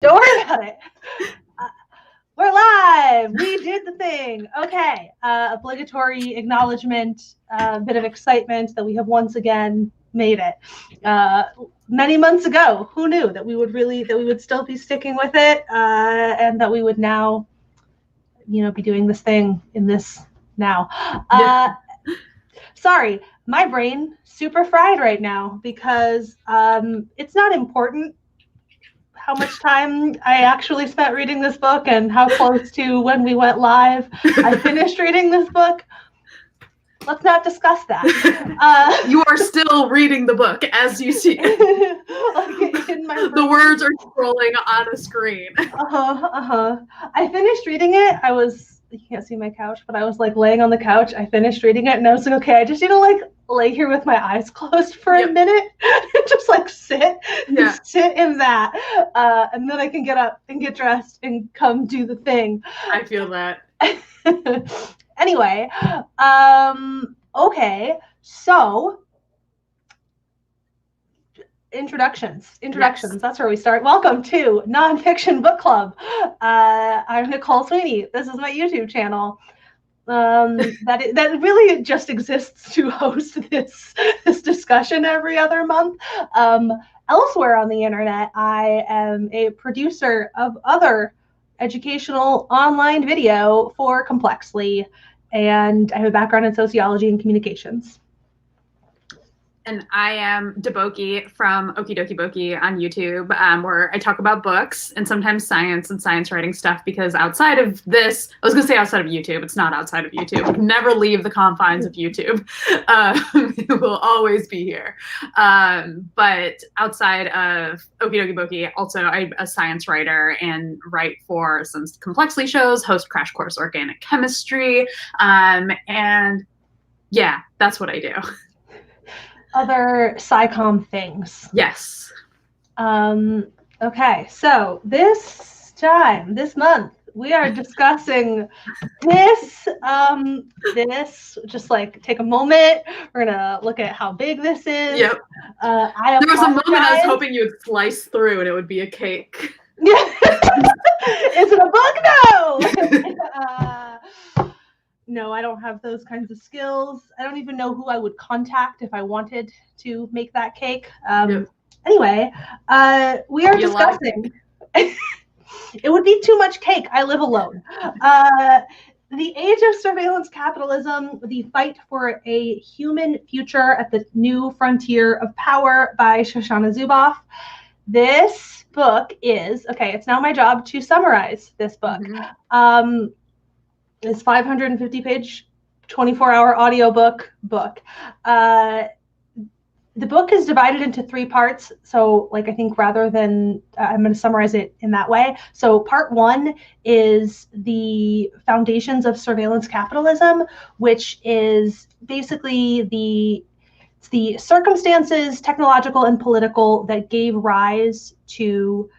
Don't worry about it. We're live. We did the thing. Okay. Obligatory acknowledgement, bit of excitement that we have once again made it. Many months ago, who knew that we would still be sticking with it, and that we would now, be doing this thing in this now. Sorry, my brain super fried right now because it's not important how much time I actually spent reading this book and how close to when we went live I finished reading this book. Let's not discuss that. You are still reading the book as you see it. In my the words are scrolling on a screen. I finished reading it. You can't see my couch, but I was like laying on the couch. I finished reading it and I was like, okay, I just need to like lay here with my eyes closed for a minute and just like sit in that. And then I can get up and get dressed and come do the thing. I feel that. Anyway, okay, so introductions. Yes. That's where we start. Welcome to Nonfiction Book Club. I'm Nicole Sweeney. This is my YouTube channel. That really just exists to host this discussion every other month. Elsewhere on the internet, I am a producer of other educational online video for Complexly, and I have a background in sociology and communications. And I am Deboki from Okie Dokie Boki on YouTube, where I talk about books and sometimes science and science writing stuff, because outside of this, I was going to say outside of YouTube, it's not outside of YouTube. Never leave the confines of YouTube. It will always be here. But outside of Okie Dokie Boki, also I'm a science writer and write for some Complexly shows, host Crash Course Organic Chemistry, and yeah, that's what I do. Other SciComm things. Yes. Okay, so this month, we are discussing this, just like take a moment. We're gonna look at how big this is. Yep. There was a moment I was hoping you would slice through and it would be a cake. Is it a book? No. No, I don't have those kinds of skills. I don't even know who I would contact if I wanted to make that cake. Anyway, we are discussing. It would be too much cake. I live alone. The Age of Surveillance Capitalism, the Fight for a Human Future at the New Frontier of Power by Shoshana Zuboff. This book is, it's now my job to summarize this book. Mm-hmm. This 550-page, 24-hour audiobook book. The book is divided into 3 parts. So, I think rather than I'm going to summarize it in that way. So, part 1 is the foundations of surveillance capitalism, which is basically the circumstances, technological and political, that gave rise to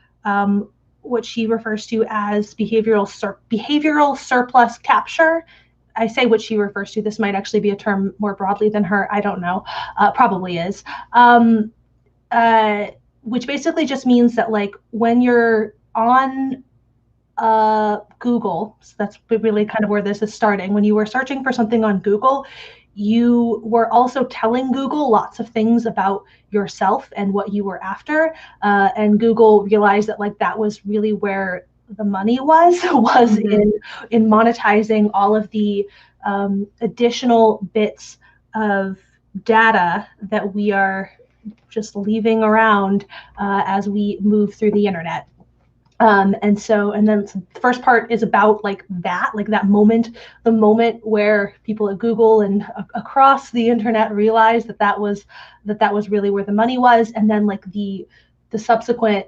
what she refers to as behavioral surplus capture. I say what she refers to. This might actually be a term more broadly than her. I don't know. Probably is. Which basically just means that when you're on Google, so that's really kind of where this is starting. When you were searching for something on Google, you were also telling Google lots of things about yourself and what you were after. And Google realized that that was really where the money was mm-hmm. in monetizing all of the additional bits of data that we are just leaving around as we move through the internet. And then the first part is about that moment, the moment where people at Google and across the internet realized that was really where the money was, and then the subsequent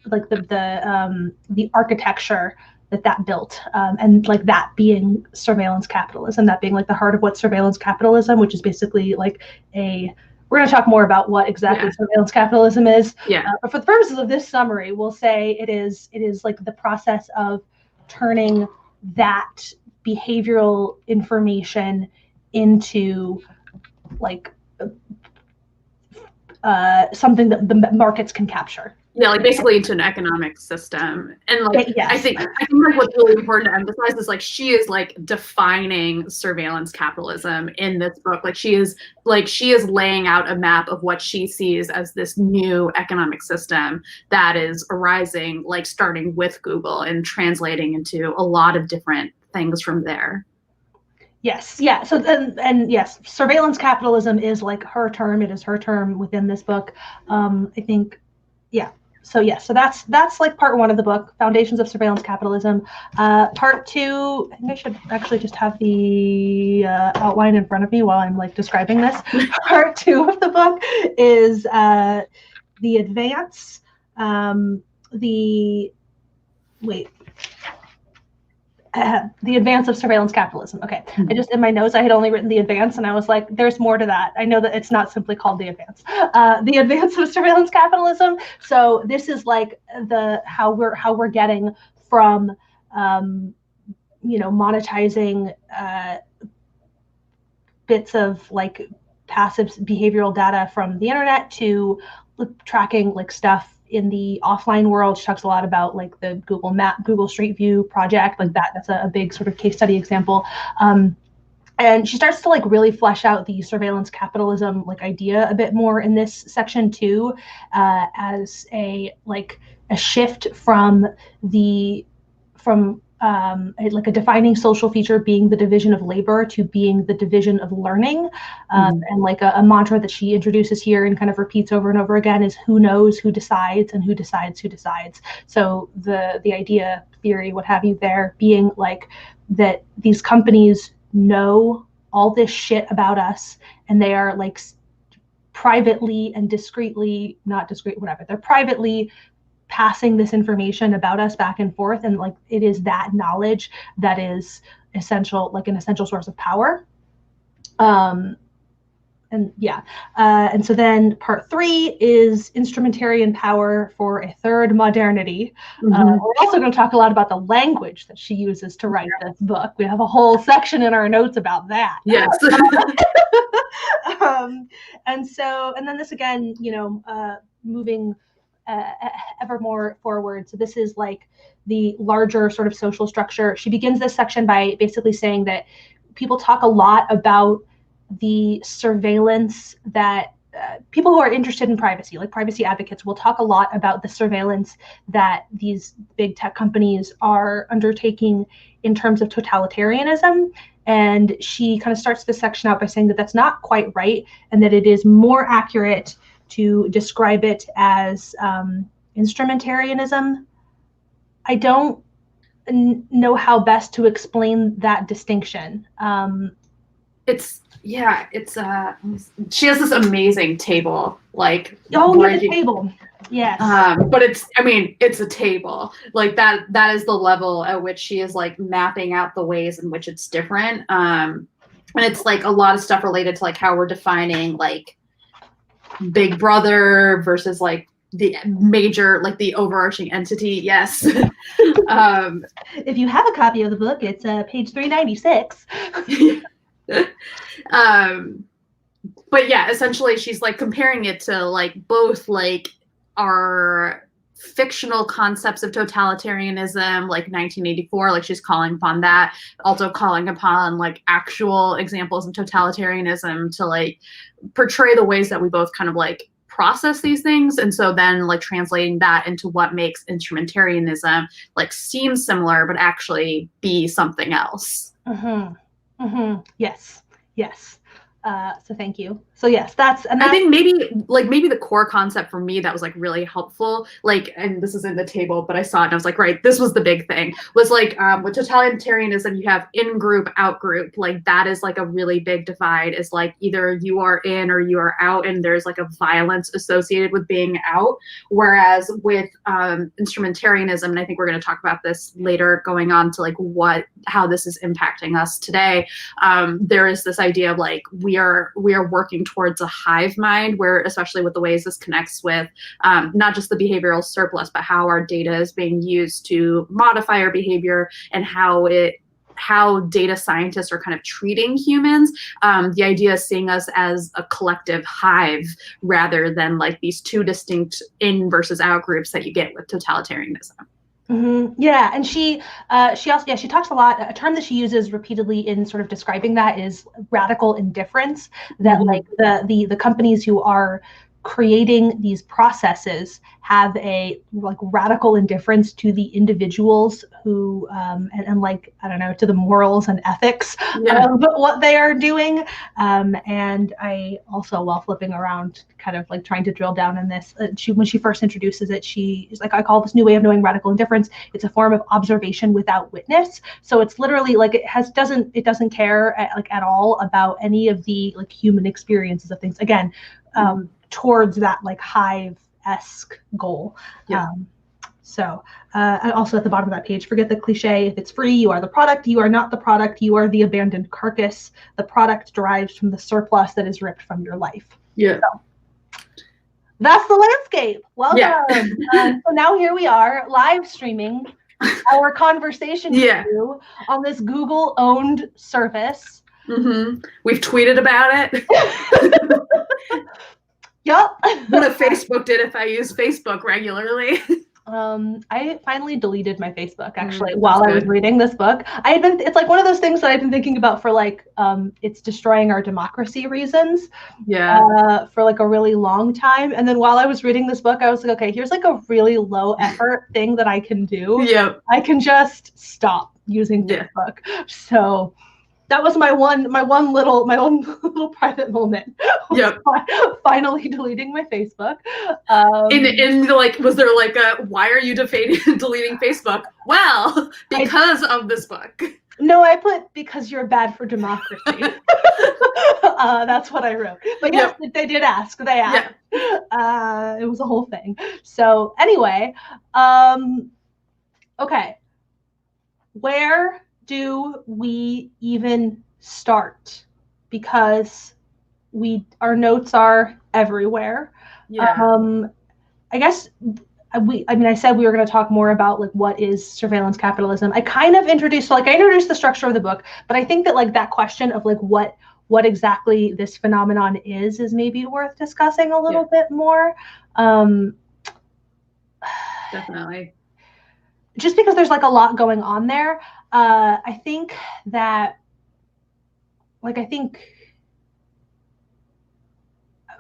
the architecture that built, and that being surveillance capitalism, that being the heart of what surveillance capitalism, which is basically we're going to talk more about what exactly surveillance capitalism is. But for the purposes of this summary, we'll say it is the process of turning that behavioral information into something that the markets can capture. Yeah, like basically into an economic system. And like Yes. I think like what's really important to emphasize is like she is like defining surveillance capitalism in this book. Like she is laying out a map of what she sees as this new economic system that is arising, like starting with Google and translating into a lot of different things from there. Yes, yeah. So and yes, surveillance capitalism is like her term. It is her term within this book. I think, yeah. So yes, so that's like part one of the book, Foundations of Surveillance Capitalism. Part two, I think I should actually just have the outline in front of me while I'm like describing this. Part two of the book is the advance, the advance of surveillance capitalism. Okay. I just, in my notes, I had only written the advance, and I was like, there's more to that. I know that it's not simply called the advance. The advance of surveillance capitalism. So this is like how we're getting from, monetizing bits of like passive behavioral data from the internet to tracking like stuff in the offline world. She talks a lot about like the Google Street View project, like that's a big sort of case study example. And she starts to like really flesh out the surveillance capitalism like idea a bit more in this section too, as a shift from like a defining social feature being the division of labor to being the division of learning. And like a mantra that she introduces here and kind of repeats over and over again is who knows who decides and who decides who decides. So the idea, theory, what have you there being like that these companies know all this shit about us and they are like privately and discreetly, not discreet, whatever, they're privately passing this information about us back and forth, and like it is that knowledge that is essential, like an essential source of power. And so then part three is instrumentarian power for a third modernity. We're also going to talk a lot about the language that she uses to write this book. We have a whole section in our notes about that. Yes. And then this again, moving ever more forward. So this is like the larger sort of social structure. She begins this section by basically saying that people talk a lot about the surveillance that people who are interested in privacy, like privacy advocates, will talk a lot about the surveillance that these big tech companies are undertaking in terms of totalitarianism. And she kind of starts this section out by saying that that's not quite right, and that it is more accurate to describe it as instrumentarianism. I don't know how best to explain that distinction. She has this amazing table, like the table. Yes. But it's a table. Like that is the level at which she is like mapping out the ways in which it's different. And it's like a lot of stuff related to like how we're defining like Big Brother versus like the major, like the overarching entity. Yes. If you have a copy of the book, it's page 396. But yeah, essentially she's like comparing it to like both like our fictional concepts of totalitarianism, like 1984, like she's calling upon that, also calling upon like actual examples of totalitarianism to like portray the ways that we both kind of like process these things. And so then like translating that into what makes instrumentarianism like seem similar but actually be something else. Yes. So thank you. So yes, I think maybe the core concept for me that was like really helpful, like, and this is in the table, but I saw it and I was like, right, this was the big thing, was like with totalitarianism, you have in-group, out-group. Like that is like a really big divide, is like either you are in or you are out, and there's like a violence associated with being out. Whereas with instrumentarianism, and I think we're going to talk about this later going on to like how this is impacting us today, there is this idea of like we are working towards a hive mind, where especially with the ways this connects with not just the behavioral surplus, but how our data is being used to modify our behavior and how how data scientists are kind of treating humans. The idea is seeing us as a collective hive rather than like these two distinct in versus out groups that you get with totalitarianism. Yeah, and she also she talks a lot. A term that she uses repeatedly in sort of describing that is radical indifference. That like the companies who are creating these processes have a like radical indifference to the individuals who and like I don't know, to the morals and ethics of what they are doing. And I also, while flipping around, kind of like trying to drill down in this, when she first introduces it, she is like, I call this new way of knowing radical indifference. It's a form of observation without witness. So it's literally like it doesn't care at all about any of the like human experiences of things. Again, towards that like hive-esque goal. And also at the bottom of that page, forget the cliche. If it's free, you are the product. You are not the product. You are the abandoned carcass. The product derives from the surplus that is ripped from your life. So, that's the landscape. Welcome. So now here we are live streaming our conversation with you on this Google-owned service. We've tweeted about it. Yep. What if Facebook did if I use Facebook regularly? I finally deleted my Facebook actually while I was reading this book. It's like one of those things that I've been thinking about for like, it's destroying our democracy reasons. For like a really long time. And then while I was reading this book, I was like, okay, here's like a really low effort thing that I can do. I can just stop using Facebook. So that was my own little private moment. Finally deleting my Facebook. In like, was there like a, why are you deleting Facebook? Well, because of this book. No, I put because you're bad for democracy. That's what I wrote. But yes, they did ask. They asked. It was a whole thing. So anyway, okay. Where do we even start? Because our notes are everywhere. I guess I said we were going to talk more about like what is surveillance capitalism. I kind of introduced the structure of the book, but I think that like that question of like what exactly this phenomenon is maybe worth discussing a little bit more. Definitely. Just because there's like a lot going on there. I think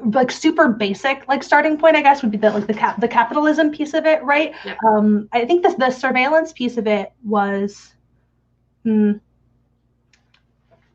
like super basic like starting point, I guess, would be that like the capitalism piece of it, right? I think the surveillance piece of it was we're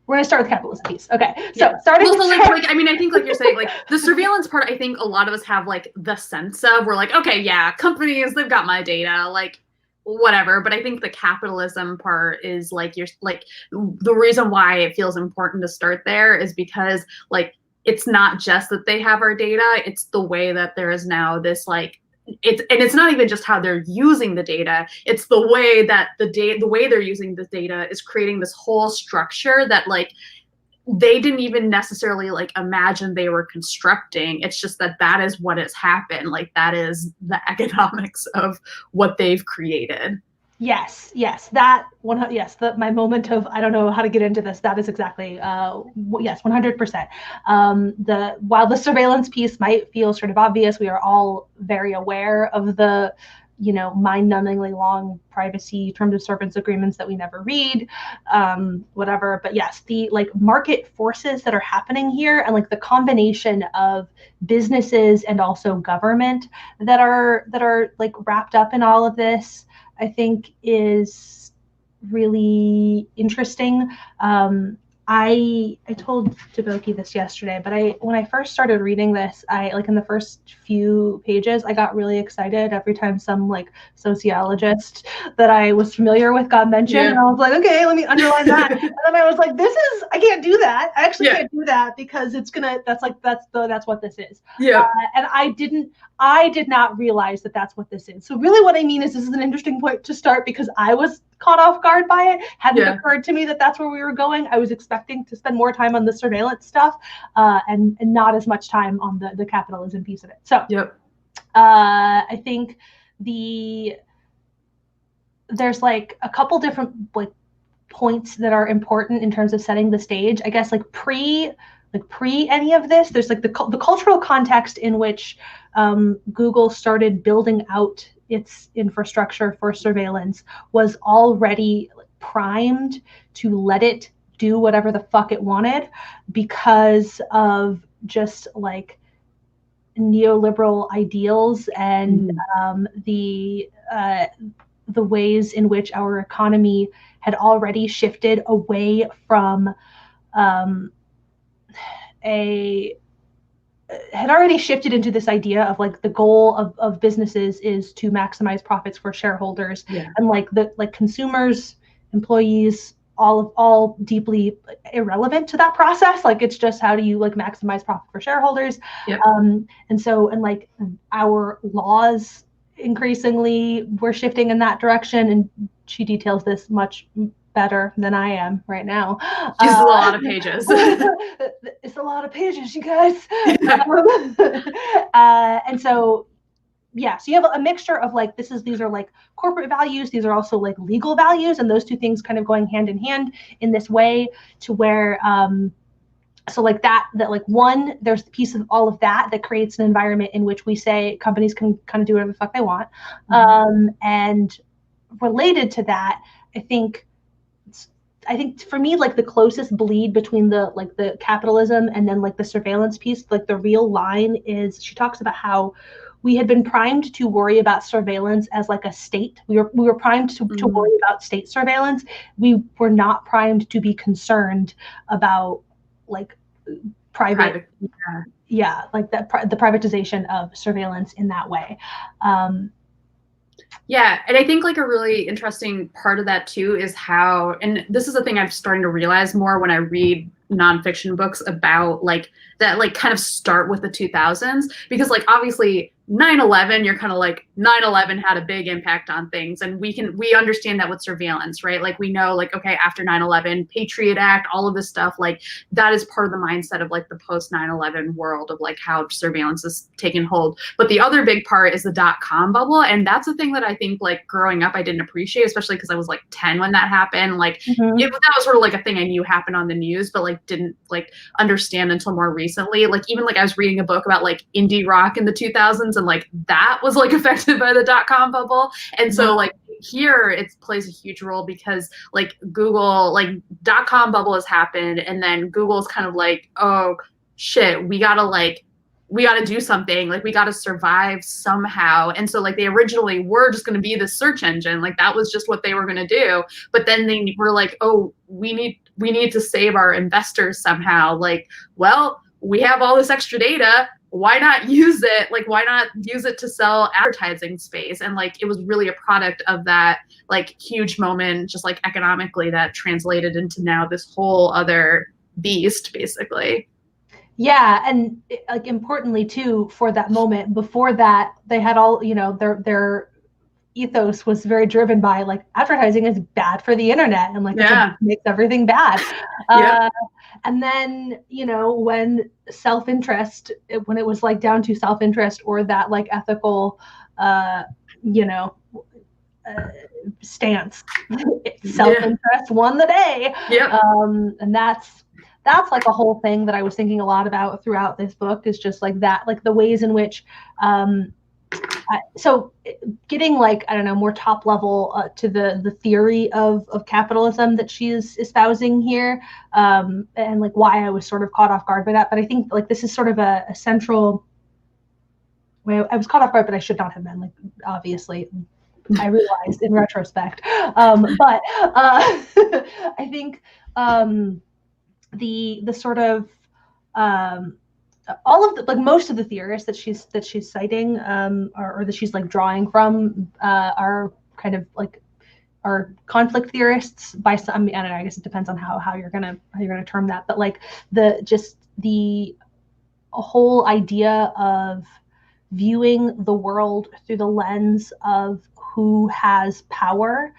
going to start with the capitalism piece. Okay. So starting with like, I mean, I think like you're saying, like the surveillance part, I think a lot of us have like the sense of, we're like, okay, yeah, companies, they've got my data, like whatever. But I think the capitalism part is like, you're like, the reason why it feels important to start there is because like, it's not just that they have our data, it's the way that there is now this like, it's not even just how they're using the data, it's the way that the way they're using the data is creating this whole structure that like they didn't even necessarily like imagine they were constructing. It's just that is what has happened. Like that is the economics of what they've created. Yes, that one. Yes, my moment of I don't know how to get into this. That is exactly yes, 100%. While the surveillance piece might feel sort of obvious, we are all very aware of the mind-numbingly long privacy terms of service agreements that we never read, whatever. But yes, the like market forces that are happening here and like the combination of businesses and also government that are like wrapped up in all of this, I think is really interesting. I told Deboki this yesterday, but when I first started reading this, I like in the first few pages, I got really excited every time some like sociologist that I was familiar with got mentioned, and I was like, okay, let me underline that. And then I was like, I can't do that. I actually can't do that because that's what this is. And I did not realize that that's what this is. So really what I mean is this is an interesting point to start because I was caught off guard by it. Hadn't occurred to me that that's where we were going. I was expecting to spend more time on the surveillance stuff and not as much time on the capitalism piece of it. So I think there's like a couple different like points that are important in terms of setting the stage. I guess like pre any of this, there's like the cultural context in which Google started building out its infrastructure for surveillance was already primed to let it do whatever the fuck it wanted because of just like neoliberal ideals and the ways in which our economy had already shifted away from had already shifted into this idea of like the goal of businesses is to maximize profits for shareholders, and like the consumers, employees, all deeply irrelevant to that process. Like it's just how do you like maximize profit for shareholders. And like our laws increasingly were shifting in that direction, and she details this much better than I am right now. It's a lot of pages. It's a lot of pages, you guys. And so, yeah, so you have a mixture of like, these are like corporate values. These are also like legal values, and those two things kind of going hand in hand in this way to where, so like that like one, there's a piece of all of that creates an environment in which we say companies can kind of do whatever the fuck they want. And related to that, I think for me, like the closest bleed between the capitalism and then like the surveillance piece, like the real line is she talks about how we had been primed to worry about surveillance as like a state. We were primed to worry about state surveillance. We were not primed to be concerned about like private like the privatization of surveillance in that way. Yeah, and I think like a really interesting part of that too is how, and this is a thing I'm starting to realize more when I read nonfiction books about like that, like kind of start with the 2000s, because like obviously 9/11, you're kind of like 9/11 had a big impact on things, and we understand that with surveillance, right? Like we know like, okay, after 9/11, Patriot Act, all of this stuff, like that is part of the mindset of like the post 9/11 world of like how surveillance is taking hold. But the other big part is the dot-com bubble, and that's the thing that I think like growing up I didn't appreciate, especially because I was like 10 when that happened. Like that was sort of like a thing I knew happened on the news, but like didn't like understand until more recently. Like even like I was reading a book about like indie rock in the 2000s, and like that was like affected by the dot-com bubble. And so like here it plays a huge role because like Google, like dot-com bubble has happened, and then Google's kind of like, oh shit, we gotta do something, like we gotta survive somehow. And so like they originally were just going to be the search engine, like that was just what they were going to do, but then they were like, oh, we need to save our investors somehow. Like, well, we have all this extra data, why not use it? Like, why not use it to sell advertising space? And like, it was really a product of that like huge moment, just like economically, that translated into now this whole other beast, basically. Yeah, and like importantly too, for that moment, before that, they had all, you know, their ethos was very driven by like advertising is bad for the internet, and like it makes everything bad. And then, you know, when self-interest, when it was like down to self-interest or that like ethical, stance, self-interest won the day. And that's like a whole thing that I was thinking a lot about throughout this book, is just like that, like the ways in which, so getting like, I don't know, more top level to the theory of capitalism that she is espousing here, and like why I was sort of caught off guard by that. But I think like this is sort of a central way. I was caught off guard, but I should not have been, like, obviously. I realized in retrospect. But I think the sort of all of the, like most of the theorists that she's citing or that she's like drawing from are kind of like are conflict theorists by some. I mean, I don't know, I guess it depends on how you're gonna term that, but like the whole idea of viewing the world through the lens of who has power,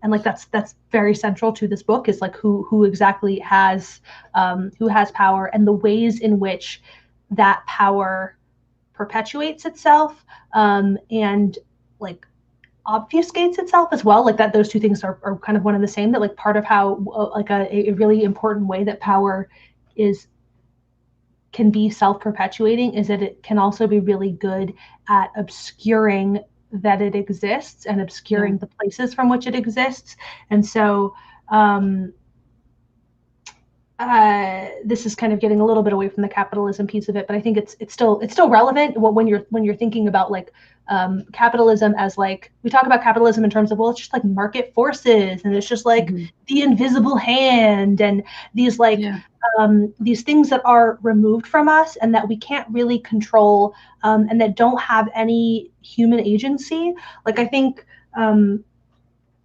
and like that's very central to this book, is like who exactly has power, and the ways in which that power perpetuates itself, and like obfuscates itself as well, like that those two things are kind of one and the same, that like part of how like a really important way that power can be self-perpetuating is that it can also be really good at obscuring that it exists and obscuring the places from which it exists. And so this is kind of getting a little bit away from the capitalism piece of it, but I think it's still relevant when you're thinking about like capitalism as, like, we talk about capitalism in terms of, well, it's just like market forces, and it's just like the invisible hand, and these like these things that are removed from us and that we can't really control, and that don't have any human agency. Like, I think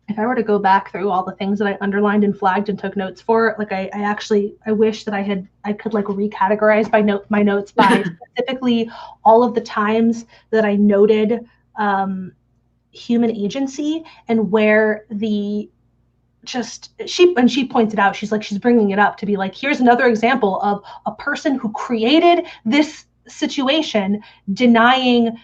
if I were to go back through all the things that I underlined and flagged and took notes for, like I wish that I could like recategorize my notes by specifically all of the times that I noted human agency, and where she points it out. She's bringing it up to be like, here's another example of a person who created this situation denying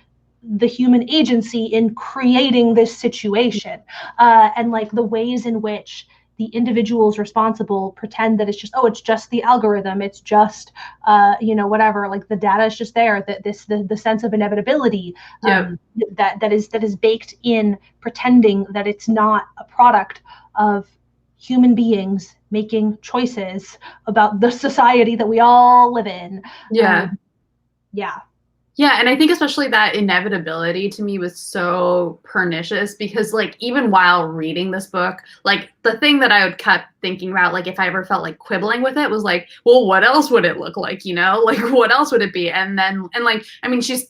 the human agency in creating this situation, and like the ways in which the individuals responsible pretend that it's just the algorithm, it's just whatever, like the data is just there, that the sense of inevitability that is baked in, pretending that it's not a product of human beings making choices about the society that we all live in. Yeah, and I think especially that inevitability to me was so pernicious, because like even while reading this book, like the thing that I would kept thinking about, like if I ever felt like quibbling with it, was like, well, what else would it look like, like what else would it be? And like, I mean, she's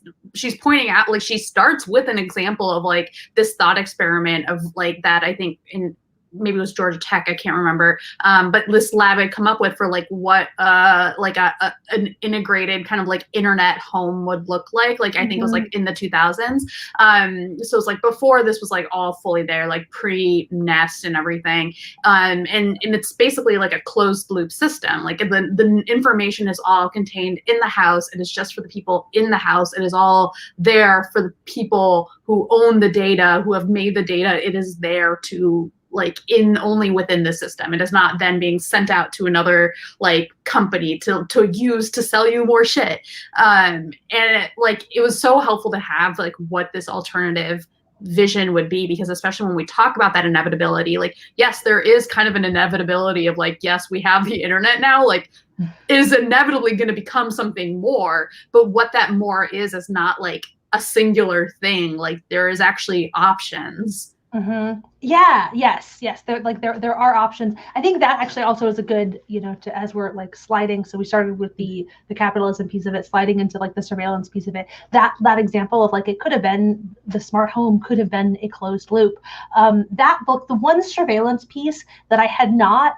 pointing out, like, she starts with an example of like this thought experiment of like that, I think maybe it was Georgia Tech, I can't remember, but this lab had come up with for like what like an integrated kind of like internet home would look like I think it was like in the 2000s. So it's like before this was like all fully there, like pre-Nest and everything, and it's basically like a closed loop system. Like the information is all contained in the house. It is just for the people in the house. It is all there for the people who own the data, who have made the data. It is there to like only within the system. It is not then being sent out to another like company to use to sell you more shit. And it was so helpful to have like what this alternative vision would be, because especially when we talk about that inevitability, like, yes, there is kind of an inevitability of like, yes, we have the internet now, like it is inevitably going to become something more, but what that more is not like a singular thing. Like there is actually options. Yeah. Yes. There are options. I think that actually also is a good, as we're like sliding. So we started with the capitalism piece of it, sliding into like the surveillance piece of it. That example of like, it could have been the smart home, could have been a closed loop. That book, the one surveillance piece that I had not,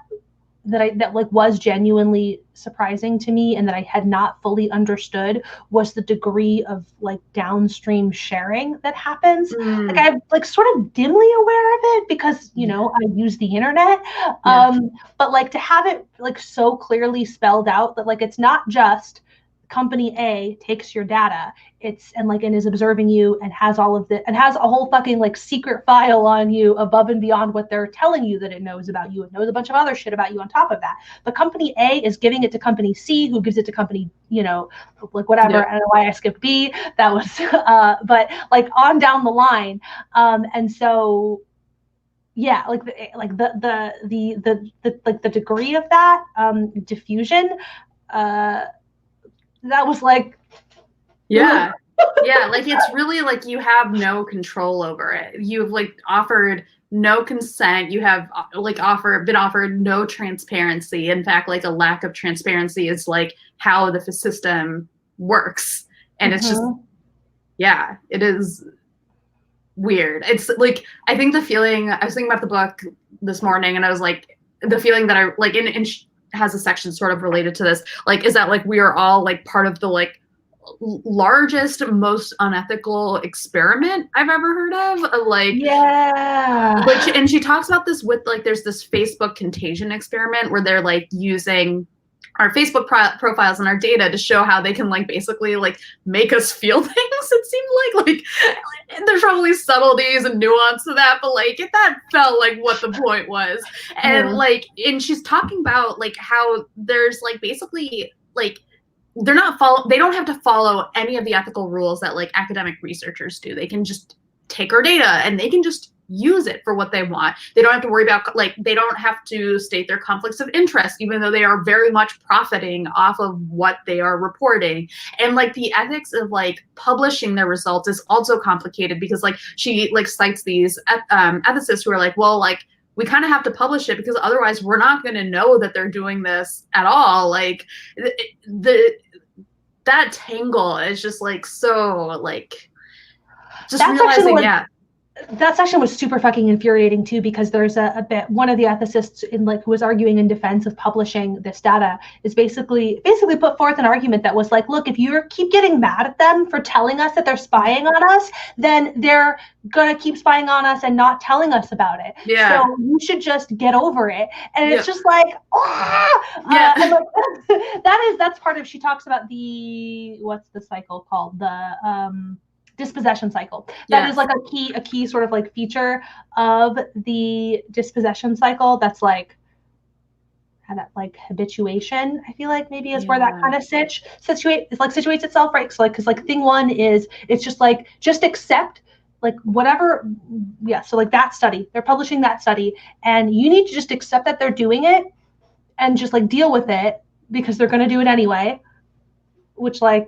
that like was genuinely surprising to me and that I had not fully understood, was the degree of like downstream sharing that happens. Like I'm like sort of dimly aware of it because, I use the internet. But like to have it like so clearly spelled out that like, it's not just company A takes your data, and is observing you and has all of the, and has a whole fucking like secret file on you above and beyond what they're telling you that it knows about you. It knows a bunch of other shit about you on top of that. But company A is giving it to company C, who gives it to company, like whatever. I don't know why I skipped B. That was, but like on down the line. And so, yeah, like the degree of that diffusion, that was like, yeah, like it's really like you have no control over it. You've like offered no consent. You have like been offered no transparency. In fact, like a lack of transparency is like how the system works, and it's just, it is weird. It's like, I think the feeling, I was thinking about the book this morning, and I was like, the feeling that I like in has a section sort of related to this, like, is that like we are all like part of the like largest, most unethical experiment I've ever heard of. Like, and she talks about this with like, there's this Facebook contagion experiment where they're like using our Facebook profiles and our data to show how they can like basically like make us feel things. It seemed like there's probably subtleties and nuance to that, but like that felt like what the point was. And like, and she's talking about like how there's like basically like they don't have to follow any of the ethical rules that like academic researchers do. They can just take our data and they can just use it for what they want. They don't have to worry about like, they don't have to state their conflicts of interest, even though they are very much profiting off of what they are reporting. And like the ethics of like publishing their results is also complicated because like she like cites these ethicists who are like, well, like we kind of have to publish it because otherwise we're not going to know that they're doing this at all. Like that tangle is just like so like just that's realizing that section was super fucking infuriating too, because there's a bit, one of the ethicists in like who was arguing in defense of publishing this data is basically put forth an argument that was like, look, if you keep getting mad at them for telling us that they're spying on us, then they're gonna keep spying on us and not telling us about it. Yeah. So you should just get over it. And it's just like, and like, that's part of, she talks about the, what's the cycle called? The dispossession cycle. That is like a key sort of like feature of the dispossession cycle. That's like that like habituation, I feel like maybe is where that kind of situates itself, right? So like, because like thing one is it's just like just accept like whatever. So like that study, they're publishing that study, and you need to just accept that they're doing it and just like deal with it because they're going to do it anyway. Which like,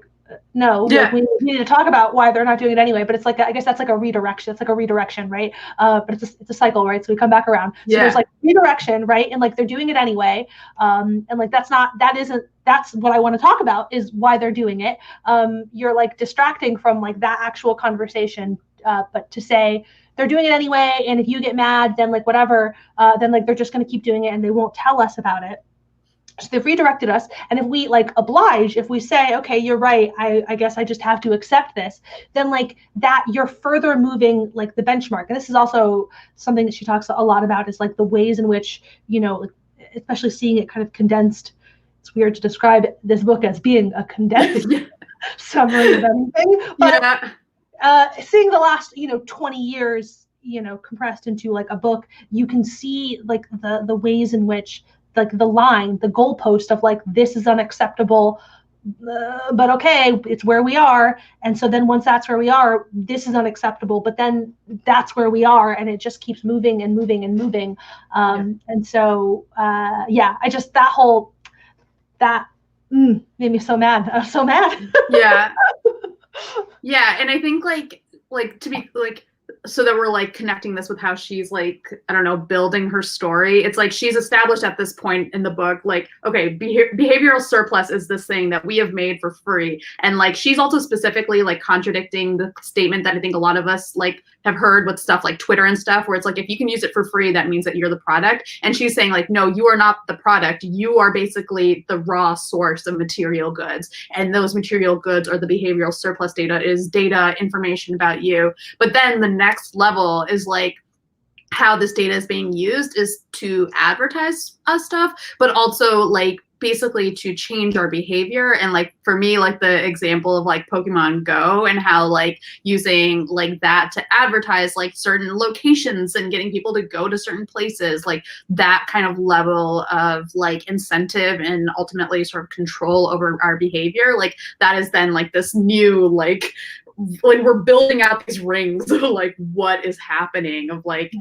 no, like we need to talk about why they're not doing it anyway, but it's like, I guess that's like a redirection. It's like a redirection, right? But it's a cycle, right? So we come back around. So there's like redirection, right? And like they're doing it anyway. And like that's what I want to talk about is why they're doing it. You're like distracting from like that actual conversation, but to say they're doing it anyway, and if you get mad, then like whatever, then like they're just going to keep doing it and they won't tell us about it. So they've redirected us. And if we like oblige, if we say, okay, you're right, I guess I just have to accept this, then like that you're further moving like the benchmark. And this is also something that she talks a lot about, is like the ways in which, you know, especially seeing it kind of condensed. It's weird to describe this book as being a condensed summary of everything. But seeing the last, 20 years, compressed into like a book, you can see like the ways in which like the line, the goalpost of like, this is unacceptable, but okay, it's where we are. And so then once that's where we are, this is unacceptable, but then that's where we are. And it just keeps moving and moving and moving. And so, I just, that made me so mad. I was so mad. Yeah. And I think like to be like, so that we're like connecting this with how she's like, I don't know, building her story. It's like she's established at this point in the book, like, okay, behavioral surplus is this thing that we have made for free. And like, she's also specifically like contradicting the statement that I think a lot of us like have heard with stuff like Twitter and stuff, where it's like, if you can use it for free, that means that you're the product. And she's saying like, no, you are not the product. You are basically the raw source of material goods. And those material goods are the behavioral surplus data, is data, information about you. But then the next level is like how this data is being used is to advertise us stuff, but also like basically to change our behavior. And like for me, like the example of like Pokemon Go and how like using like that to advertise like certain locations and getting people to go to certain places, like that kind of level of like incentive and ultimately sort of control over our behavior, like that is then like this new like we're building out these rings of like what is happening of like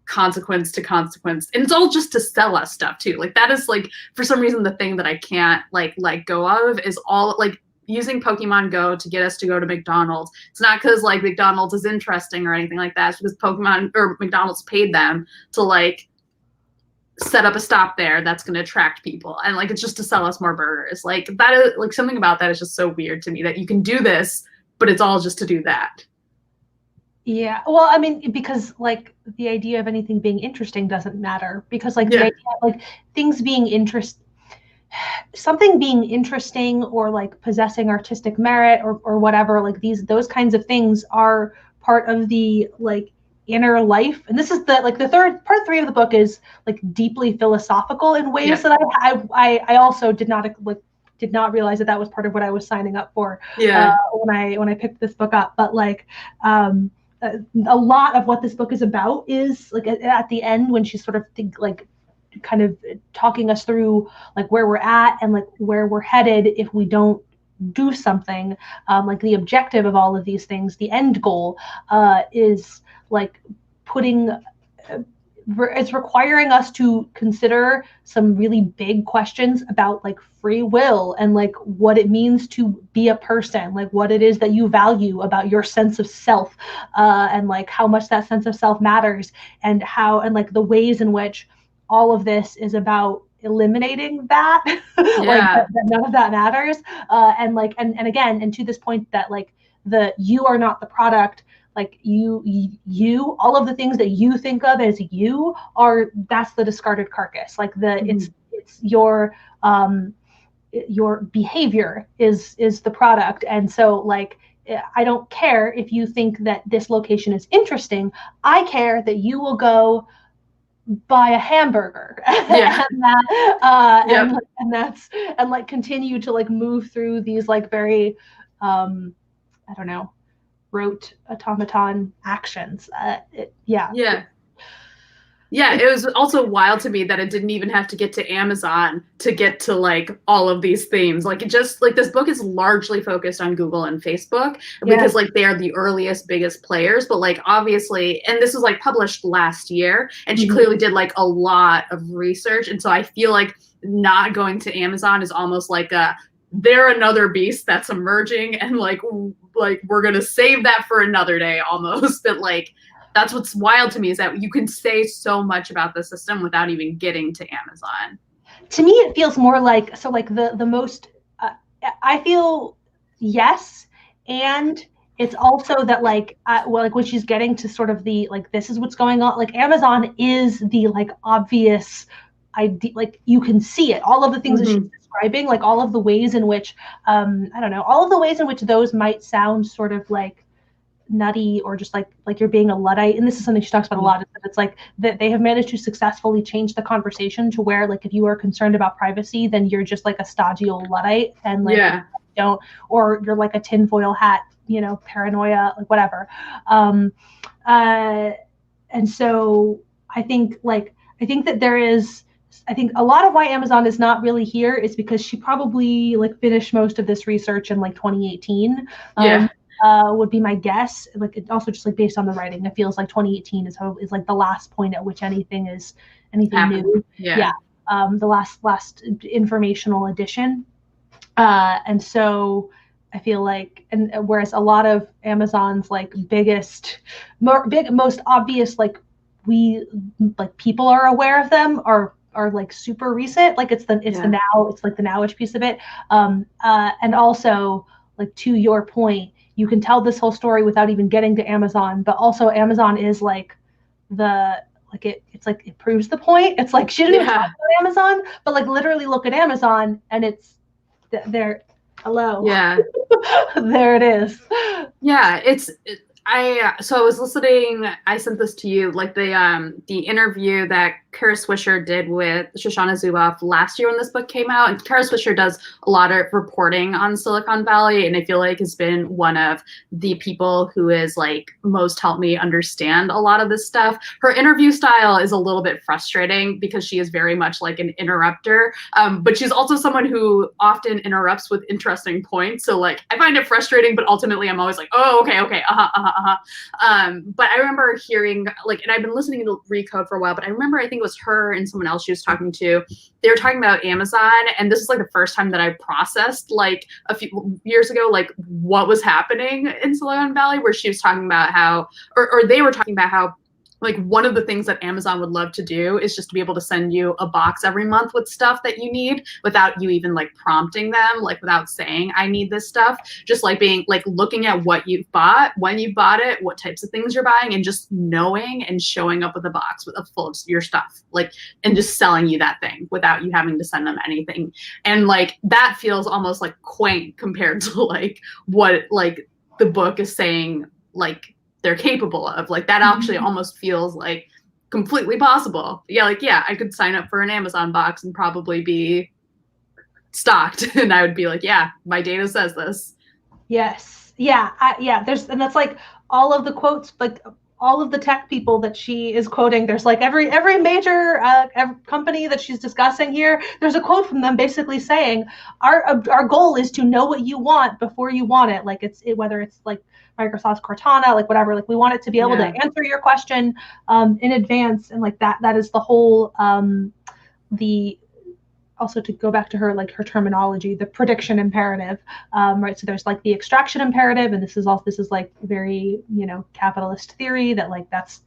consequence to consequence, and it's all just to sell us stuff too. Like that is like for some reason the thing that I can't like let go of is all like using Pokemon Go to get us to go to McDonald's. It's not because like McDonald's is interesting or anything like that. It's because Pokemon or McDonald's paid them to like set up a stop there that's going to attract people, and like it's just to sell us more burgers. Like that is like something about that is just so weird to me, that you can do this but it's all just to do that. Yeah, well, I mean, because like the idea of anything being interesting doesn't matter, because like the idea of, like things being something being interesting or like possessing artistic merit or whatever, like those kinds of things are part of the like inner life. And this is the third part 3 of the book is like deeply philosophical in ways that I also did not realize that was part of what I was signing up for when I picked this book up. But like a lot of what this book is about is like at the end when she's sort of kind of talking us through like where we're at and like where we're headed if we don't do something, like the objective of all of these things, the end goal is like it's requiring us to consider some really big questions about like free will and like what it means to be a person, like what it is that you value about your sense of self, and like how much that sense of self matters, and like the ways in which all of this is about eliminating that, like that none of that matters, and like and again, and to this point that like you are not the product, like you all of the things that you think of as that's the discarded carcass, like it's your behavior is the product. And so like I don't care if you think that this location is interesting, I care that you will go buy a hamburger and like continue to like move through these like very I don't know, rote automaton actions. It was also wild to me that it didn't even have to get to Amazon to get to like all of these themes. Like it just like this book is largely focused on Google and Facebook because like they are the earliest, biggest players. But like obviously, and this was like published last year, and she clearly did like a lot of research. And so I feel like not going to Amazon is almost like they're another beast that's emerging, and like we're gonna save that for another day almost. But like that's what's wild to me is that you can say so much about the system without even getting to Amazon. To me, it feels more like the most. I feel yes, and it's also that like when she's getting to sort of the like this is what's going on. Like Amazon is the like obvious idea. Like you can see it. All of the things that she's describing, like all of the ways in which I don't know, all of the ways in which those might sound sort of like nutty or just like you're being a Luddite. And this is something she talks about a lot, is that it's like that they have managed to successfully change the conversation to where like if you are concerned about privacy, then you're just like a stodgy old Luddite, and like don't, or you're like a tinfoil hat, you know, paranoia, like whatever. And so I think that there is, I think a lot of why Amazon is not really here is because she probably like finished most of this research in like 2018. Would be my guess. Like it also just like based on the writing, it feels like 2018 is like the last point at which anything new. The last informational edition. And so I feel like, and whereas a lot of Amazon's like most obvious, like people are aware of them are like super recent. Like it's the nowish piece of it. And also like to your point, you can tell this whole story without even getting to Amazon, but also Amazon is like it's like it proves the point. It's like she didn't even talk about Amazon, but like literally look at Amazon and it's there. Hello. Yeah. There it is. Yeah, so I was listening, I sent this to you, like the interview that Kara Swisher did with Shoshana Zuboff last year when this book came out. And Kara Swisher does a lot of reporting on Silicon Valley, and I feel like has been one of the people who has like most helped me understand a lot of this stuff. Her interview style is a little bit frustrating because she is very much like an interrupter, but she's also someone who often interrupts with interesting points. So like I find it frustrating, but ultimately I'm always like, oh, okay, but I remember hearing like, and I've been listening to Recode for a while, but I remember I think it was her and someone else she was talking to. They were talking about Amazon, and this is like the first time that I processed like a few years ago, like what was happening in Silicon Valley, where she was talking about how, or they were talking about how like one of the things that Amazon would love to do is just to be able to send you a box every month with stuff that you need without you even like prompting them, like without saying, I need this stuff, just like being like looking at what you've bought, when you bought it, what types of things you're buying, and just knowing and showing up with a box with full of your stuff, like, and just selling you that thing without you having to send them anything. And like, that feels almost like quaint compared to like what like the book is saying, like, they're capable of. Like that actually almost feels like completely possible. Yeah, like, yeah, I could sign up for an Amazon box and probably be stocked. And I would be like, yeah, my data says this. Yes. Yeah. Yeah. And that's like all of the quotes, like all of the tech people that she is quoting. There's like every major company that she's discussing here. There's a quote from them basically saying, our goal is to know what you want before you want it. Like whether it's like Microsoft's Cortana, like whatever, like we want it to be able to answer your question in advance. And like that is the whole, also to go back to her, like her terminology, the prediction imperative, right? So there's like the extraction imperative, and this is like very, capitalist theory that like, that's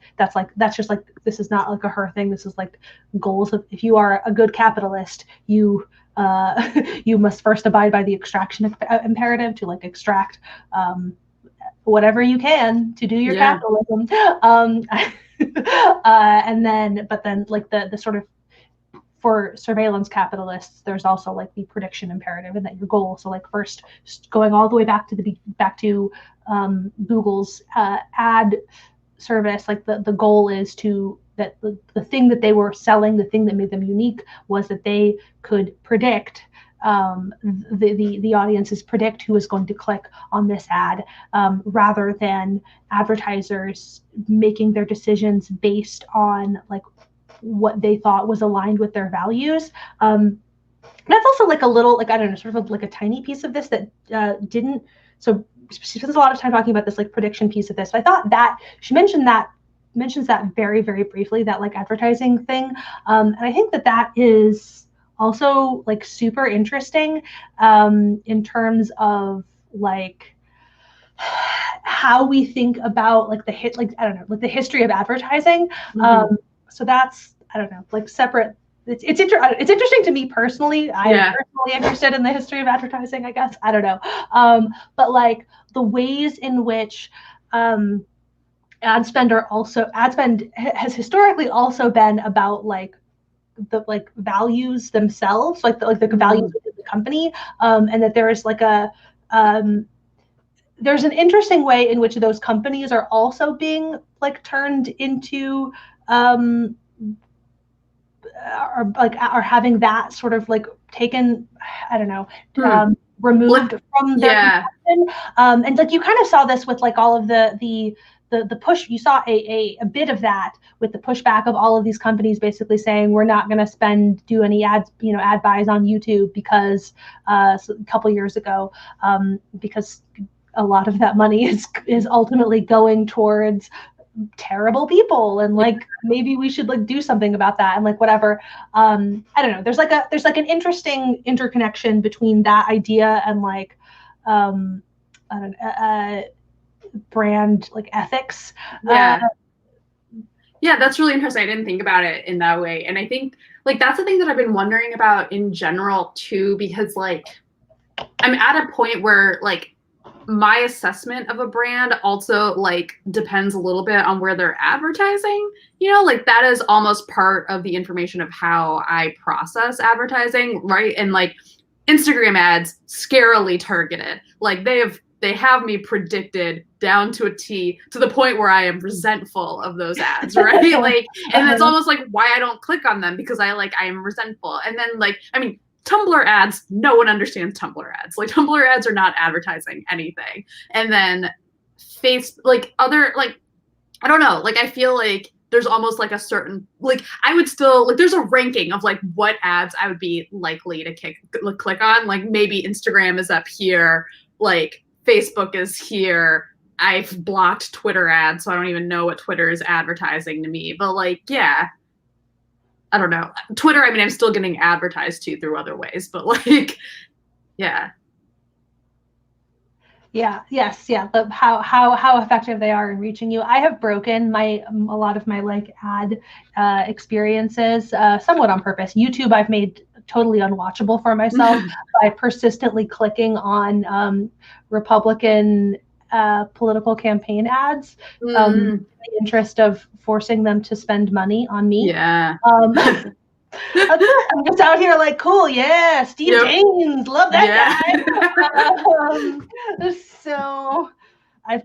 just like, this is not like a her thing. This is like goals of, if you are a good capitalist, you must first abide by the extraction imperative to like extract whatever you can to do your capitalism. But then like the sort of, for surveillance capitalists, there's also like the prediction imperative, and that your goal. So like first going all the way back to Google's ad service, like the goal is that the thing that they were selling, the thing that made them unique, was that they could predict the audiences, predict who is going to click on this ad, rather than advertisers making their decisions based on like what they thought was aligned with their values. That's also like a little, like, I don't know, sort of like a tiny piece of this that didn't, so she spends a lot of time talking about this like prediction piece of this. So I thought that she mentions that very, very briefly, that like advertising thing. And I think that is also like super interesting in terms of like how we think about like the history of advertising. So that's, I don't know, like separate. It's interesting to me personally. I am personally interested in the history of advertising, I guess. I don't know. But like the ways in which ad spend has historically also been about like the like values themselves, like the values of the company, and that there is like there's an interesting way in which those companies are also being like turned into are having that sort of like taken, I don't know, removed from their conception. And like you kind of saw this with like all of the push. You saw a bit of that with the pushback of all of these companies basically saying we're not going to do any ads, ad buys on YouTube because a couple years ago, because a lot of that money is ultimately going towards terrible people, and like maybe we should like do something about that, and like whatever. I don't know, there's like an interesting interconnection between that idea and like I don't know, brand like ethics. That's really interesting. I didn't think about it in that way, and I think like that's the thing that I've been wondering about in general too, because like I'm at a point where like my assessment of a brand also like depends a little bit on where they're advertising, like that is almost part of the information of how I process advertising, right? And like Instagram ads, scarily targeted. Like they have me predicted down to a T, to the point where I am resentful of those ads, right? Like, and it's almost like why I don't click on them, because I am resentful. And then like, I mean, Tumblr ads, no one understands Tumblr ads. Like Tumblr ads are not advertising anything. And then like other, like, I don't know, like I feel like there's almost like a certain, like I would still, like there's a ranking of like what ads I would be likely to click on. Like maybe Instagram is up here, like Facebook is here. I've blocked Twitter ads, so I don't even know what Twitter is advertising to me. But like, yeah. I don't know. Twitter, I mean, I'm still getting advertised to through other ways, but like, yeah. Yeah, yes, yeah. But how effective they are in reaching you. I have broken a lot of my like ad experiences somewhat on purpose. YouTube, I've made totally unwatchable for myself by persistently clicking on Republican political campaign ads in the interest of forcing them to spend money on me. Yeah. I'm just out here like, cool, yeah, Steve James, love that guy. So I've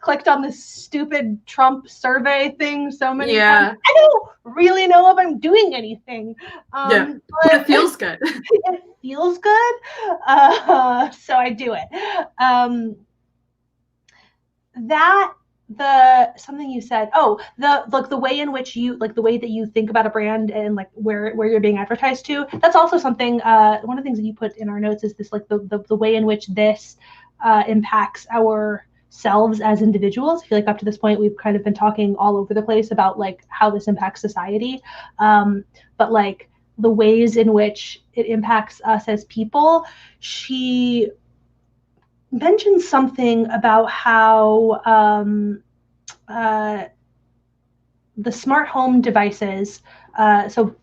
clicked on this stupid Trump survey thing so many Yeah. times. I don't really know if I'm doing anything. Yeah, but it feels good. It feels good, so I do it. Something you said, the way in which you, like, the way that you think about a brand and like where you're being advertised to, that's also something, one of the things that you put in our notes is this, like, the way in which this impacts ourselves as individuals. I feel like up to this point we've kind of been talking all over the place about like how this impacts society, but like the ways in which it impacts us as people. She mentioned something about how the smart home devices, so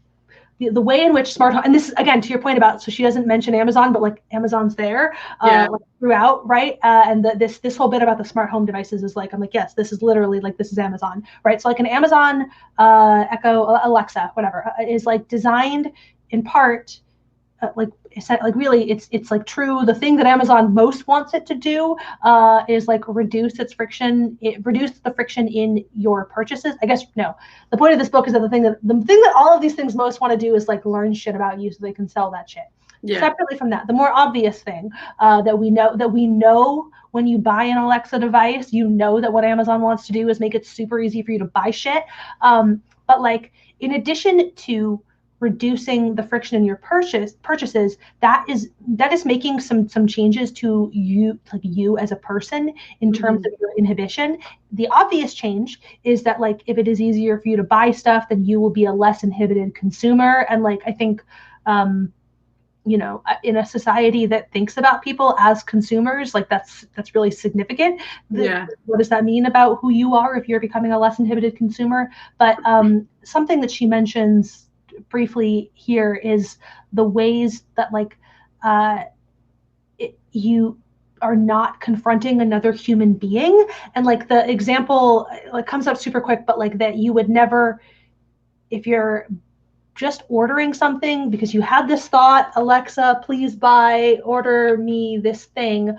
the way in which smart home, and this is again to your point about, so she doesn't mention Amazon, but like Amazon's there like throughout, right? And this whole bit about the smart home devices is like, I'm like, yes, this is literally like, this is Amazon, right? So like an Amazon Echo, Alexa, whatever, is like designed in part, like really, it's like true. The thing that Amazon most wants it to do is like reduce the friction in your purchases. I guess no. The point of this book is that the thing that all of these things most want to do is like learn shit about you so they can sell that shit. Yeah. Separately from that, the more obvious thing that we know when you buy an Alexa device, you know that what Amazon wants to do is make it super easy for you to buy shit. But like, in addition to reducing the friction in your purchases, that is making some changes to you, like you as a person, in terms of your inhibition. The obvious change is that like, if it is easier for you to buy stuff, then you will be a less inhibited consumer. And like, I think in a society that thinks about people as consumers, like that's really significant. What does that mean about who you are if you're becoming a less inhibited consumer? But something that she mentions briefly here is the ways that like you are not confronting another human being. And like the example, like, comes up super quick, but like that you would never, if you're just ordering something because you had this thought, Alexa, please order me this thing,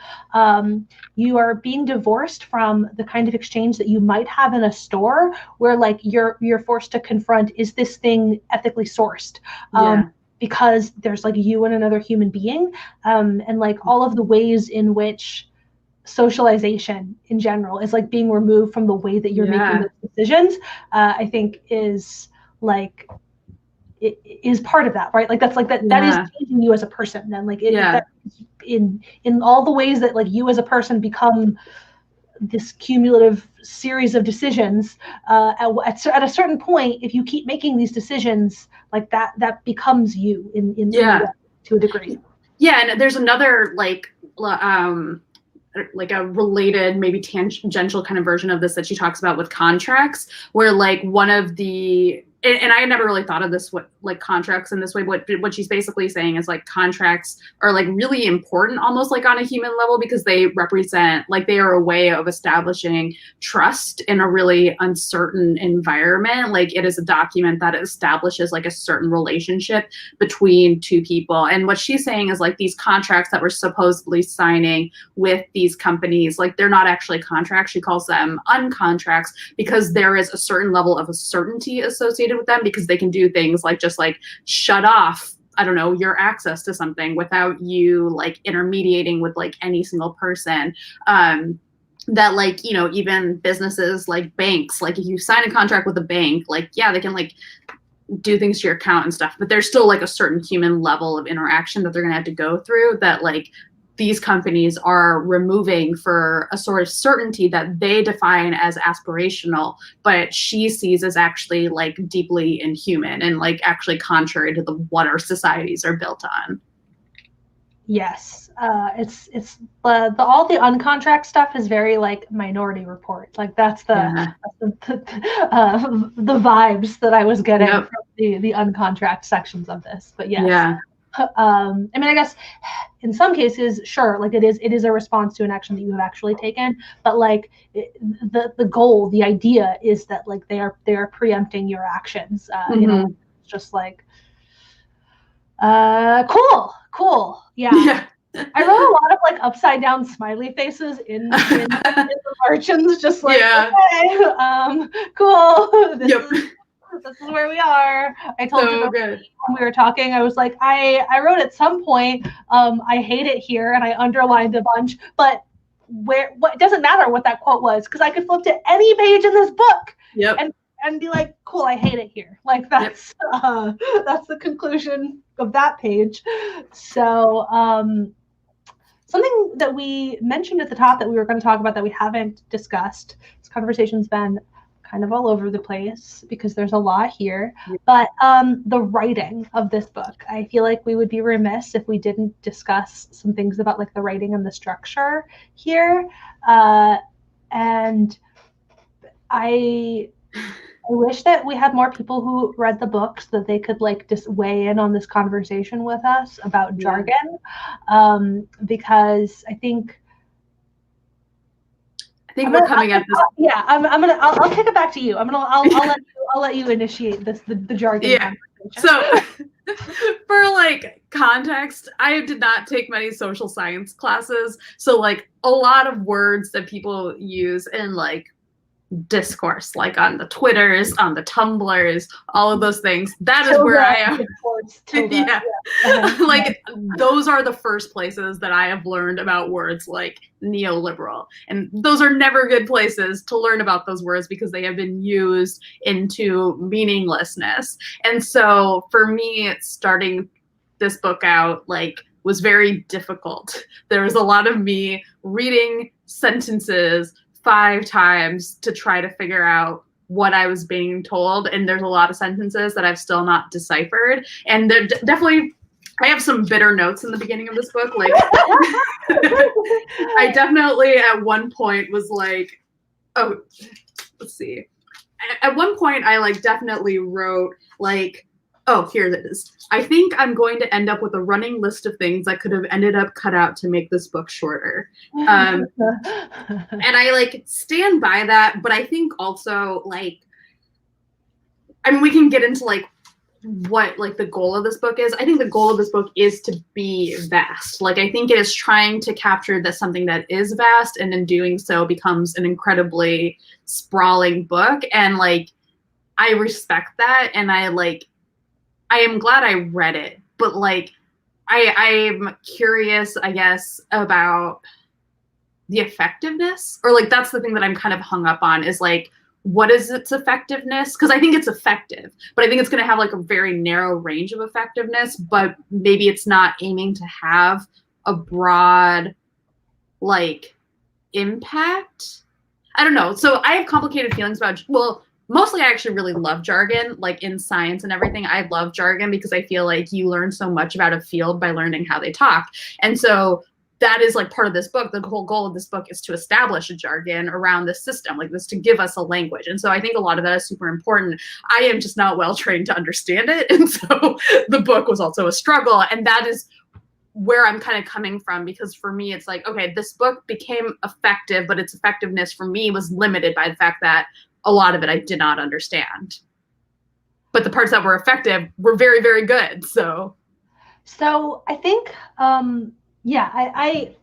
you are being divorced from the kind of exchange that you might have in a store, where like you're forced to confront, is this thing ethically sourced? Because there's like you and another human being, and like all of the ways in which socialization in general is like being removed from the way that you're making those decisions, I think is like, it is part of that, right? Like that's like that is changing you as a person. Then like that, in all the ways that like you as a person become this cumulative series of decisions, at a certain point, if you keep making these decisions, like that becomes you in to a degree. Yeah, and there's another like a related, maybe tangential kind of version of this that she talks about with contracts, where like one of the, and I had never really thought of this, like contracts in this way. What she's basically saying is like contracts are like really important, almost like on a human level, because they represent, like, they are a way of establishing trust in a really uncertain environment. Like, it is a document that establishes like a certain relationship between two people. And what she's saying is like these contracts that we're supposedly signing with these companies, like they're not actually contracts. She calls them uncontracts, because there is a certain level of a certainty associated with them, because they can do things like just like shut off, I don't know, your access to something without you like intermediating with like any single person. That like, even businesses like banks, like if you sign a contract with a bank, like, yeah, they can like do things to your account and stuff, but there's still like a certain human level of interaction that they're gonna have to go through, that like these companies are removing for a sort of certainty that they define as aspirational, but she sees as actually like deeply inhuman and like actually contrary to what our societies are built on. Yes, it's all the uncontract stuff is very like Minority Report. Like that's the vibes that I was getting from the uncontract sections of this. But yes. Yeah. I mean, I guess in some cases, sure, like it is a response to an action that you have actually taken, but like the goal, the idea is that like they are preempting your actions. It's just like cool, yeah. I wrote a lot of like upside down smiley faces in the margins, just like, okay, cool. This is where we are. I told you when we were talking, I was like, I wrote at some point, I hate it here, and I underlined a bunch, but it doesn't matter what that quote was, because I could flip to any page in this book and be like, cool, I hate it here. Like that's the conclusion of that page. So something that we mentioned at the top that we were going to talk about that we haven't discussed, this conversation's been kind of all over the place because there's a lot here, but the writing of this book, I feel like we would be remiss if we didn't discuss some things about like the writing and the structure here. And I wish that we had more people who read the books, that they could like just weigh in on this conversation with us about jargon, because I think we're coming at this. Yeah, I'll kick it back to you. I'll let you initiate the jargon. Yeah. So for like context, I did not take many social science classes. So like a lot of words that people use in like discourse, like on the Twitters, on the Tumblrs, all of those things. That is where I am. Like those are the first places that I have learned about words like neoliberal. And those are never good places to learn about those words because they have been used into meaninglessness. And so for me, starting this book out, like, was very difficult. There was a lot of me reading sentences 5 times to try to figure out what I was being told. And there's a lot of sentences that I've still not deciphered. And there definitely, I have some bitter notes in the beginning of this book. Like, I definitely at one point was like, oh, let's see. At one point I like definitely wrote like, oh, here it is. I think I'm going to end up with a running list of things that could have ended up cut out to make this book shorter. And I like stand by that, but I think also like, I mean, we can get into like what like the goal of this book is. I think the goal of this book is to be vast. Like, I think it is trying to capture that something that is vast, and in doing so becomes an incredibly sprawling book. And like, I respect that. And I am glad I read it, but like, I'm curious, I guess, about the effectiveness, or like, that's the thing that I'm kind of hung up on is like, what is its effectiveness? Because I think it's effective, but I think it's going to have like a very narrow range of effectiveness, but maybe it's not aiming to have a broad like impact. I don't know. So I have complicated feelings about, well, mostly I actually really love jargon, like in science and everything. I love jargon because I feel like you learn so much about a field by learning how they talk. And so that is like part of this book. The whole goal of this book is to establish a jargon around this system, like this, to give us a language. And so I think a lot of that is super important. I am just not well trained to understand it. And so the book was also a struggle. And that is where I'm kind of coming from, because for me, it's like, okay, this book became effective, but its effectiveness for me was limited by the fact that a lot of it I did not understand. But the parts that were effective were very, very good. So I think, yeah, I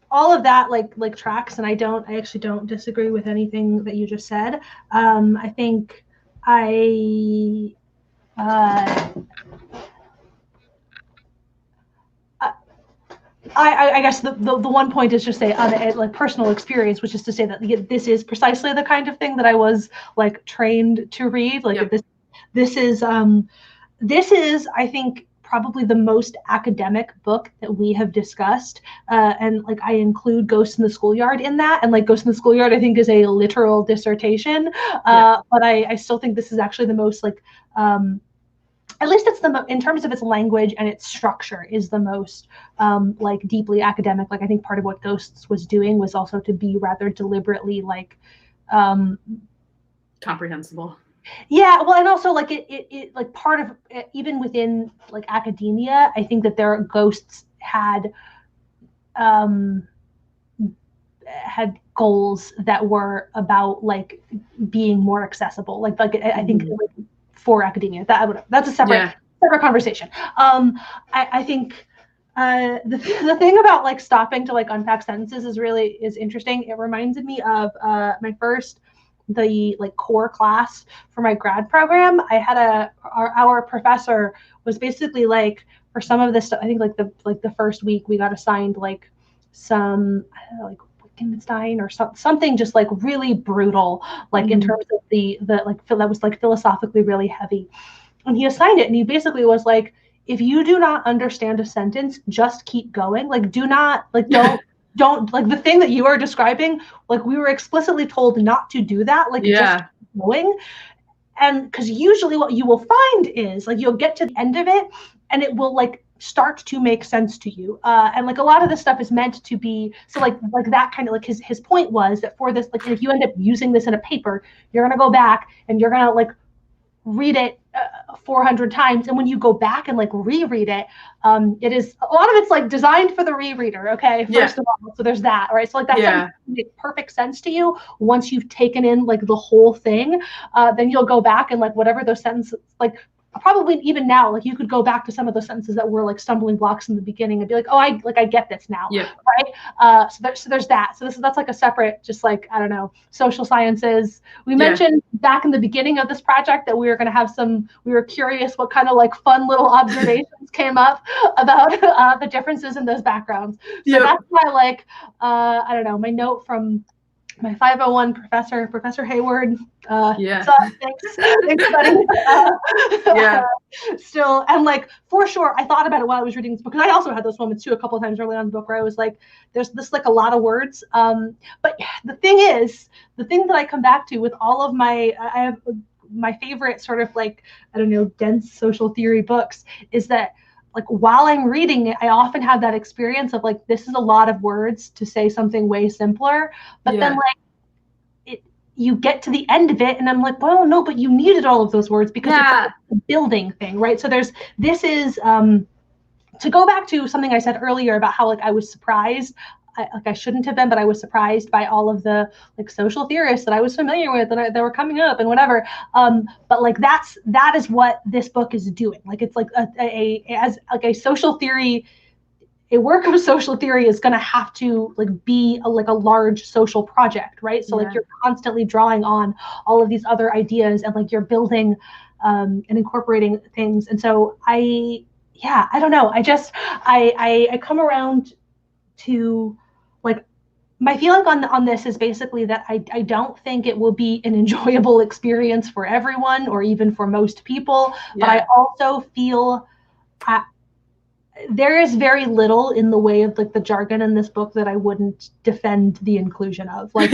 all of that like tracks, and I actually don't disagree with anything that you just said. I think I guess the one point is just say on like personal experience, which is to say that this is precisely the kind of thing that I was like trained to read. Like, yep. This is I think probably the most academic book that we have discussed, and like I include Ghost in the Schoolyard in that, and like Ghost in the Schoolyard I think is a literal dissertation, but I still think this is actually the most like at least it's in terms of its language and its structure is the most like deeply academic. Like, I think part of what Ghosts was doing was also to be rather deliberately like comprehensible. Yeah, well, and also like it like part of it, even within like academia, I think that their Ghosts had goals that were about like being more accessible. Like I think like, for academia, that's a separate conversation. I think The thing about like stopping to like unpack sentences is interesting. It reminded me of my first the like core class for my grad program. I had our professor was basically like, for some of this stuff, I think like the first week we got assigned like some, I don't know, like Wittgenstein or something just like really brutal, like in terms of the like that was like philosophically really heavy. And he assigned it, and he basically was like, if you do not understand a sentence, just keep going. Like, do not, like, don't, like, the thing that you are describing, like, we were explicitly told not to do that. Like, just keep going. And because usually what you will find is, like, you'll get to the end of it, and it will, like, start to make sense to you. And, like, a lot of this stuff is meant to be, so, like that kind of, like, his point was that for this, like, if you end up using this in a paper, you're going to go back, and you're going to, like, read it 400 times, and when you go back and like reread it, it is a lot of it's like designed for the rereader. Okay, first of all, so there's that. All right, so like that makes perfect sense to you once you've taken in like the whole thing. Then you'll go back and like whatever those sentences, like probably even now, like you could go back to some of those sentences that were like stumbling blocks in the beginning and be like, oh, I get this now, right? So there's that. So that's like a separate, just like, I don't know, social sciences. We mentioned back in the beginning of this project that we were curious what kind of like fun little observations came up about the differences in those backgrounds. So that's my like, I don't know, my note from my 501 Professor Hayward. Thanks buddy. Still, and like for sure, I thought about it while I was reading this book, because I also had those moments too a couple of times early on in the book where I was like, there's this like a lot of words. But the thing that I come back to with all of I have my favorite sort of like, I don't know, dense social theory books is that like while I'm reading it, I often have that experience of like, this is a lot of words to say something way simpler, but then like you get to the end of it and I'm like, well, no, but you needed all of those words because it's like a building thing, right? So this is to go back to something I said earlier about how like I was surprised. I shouldn't have been, but I was surprised by all of the like social theorists that I was familiar with and that were coming up and whatever. But like that is what this book is doing. Like it's like as a social theory, a work of social theory is going to have to like be a large social project, right? So like you're constantly drawing on all of these other ideas and like you're building and incorporating things. And so I don't know. I come around to like my feeling on this is basically that I don't think it will be an enjoyable experience for everyone or even for most people. But I also feel there is very little in the way of like the jargon in this book that I wouldn't defend the inclusion of. Like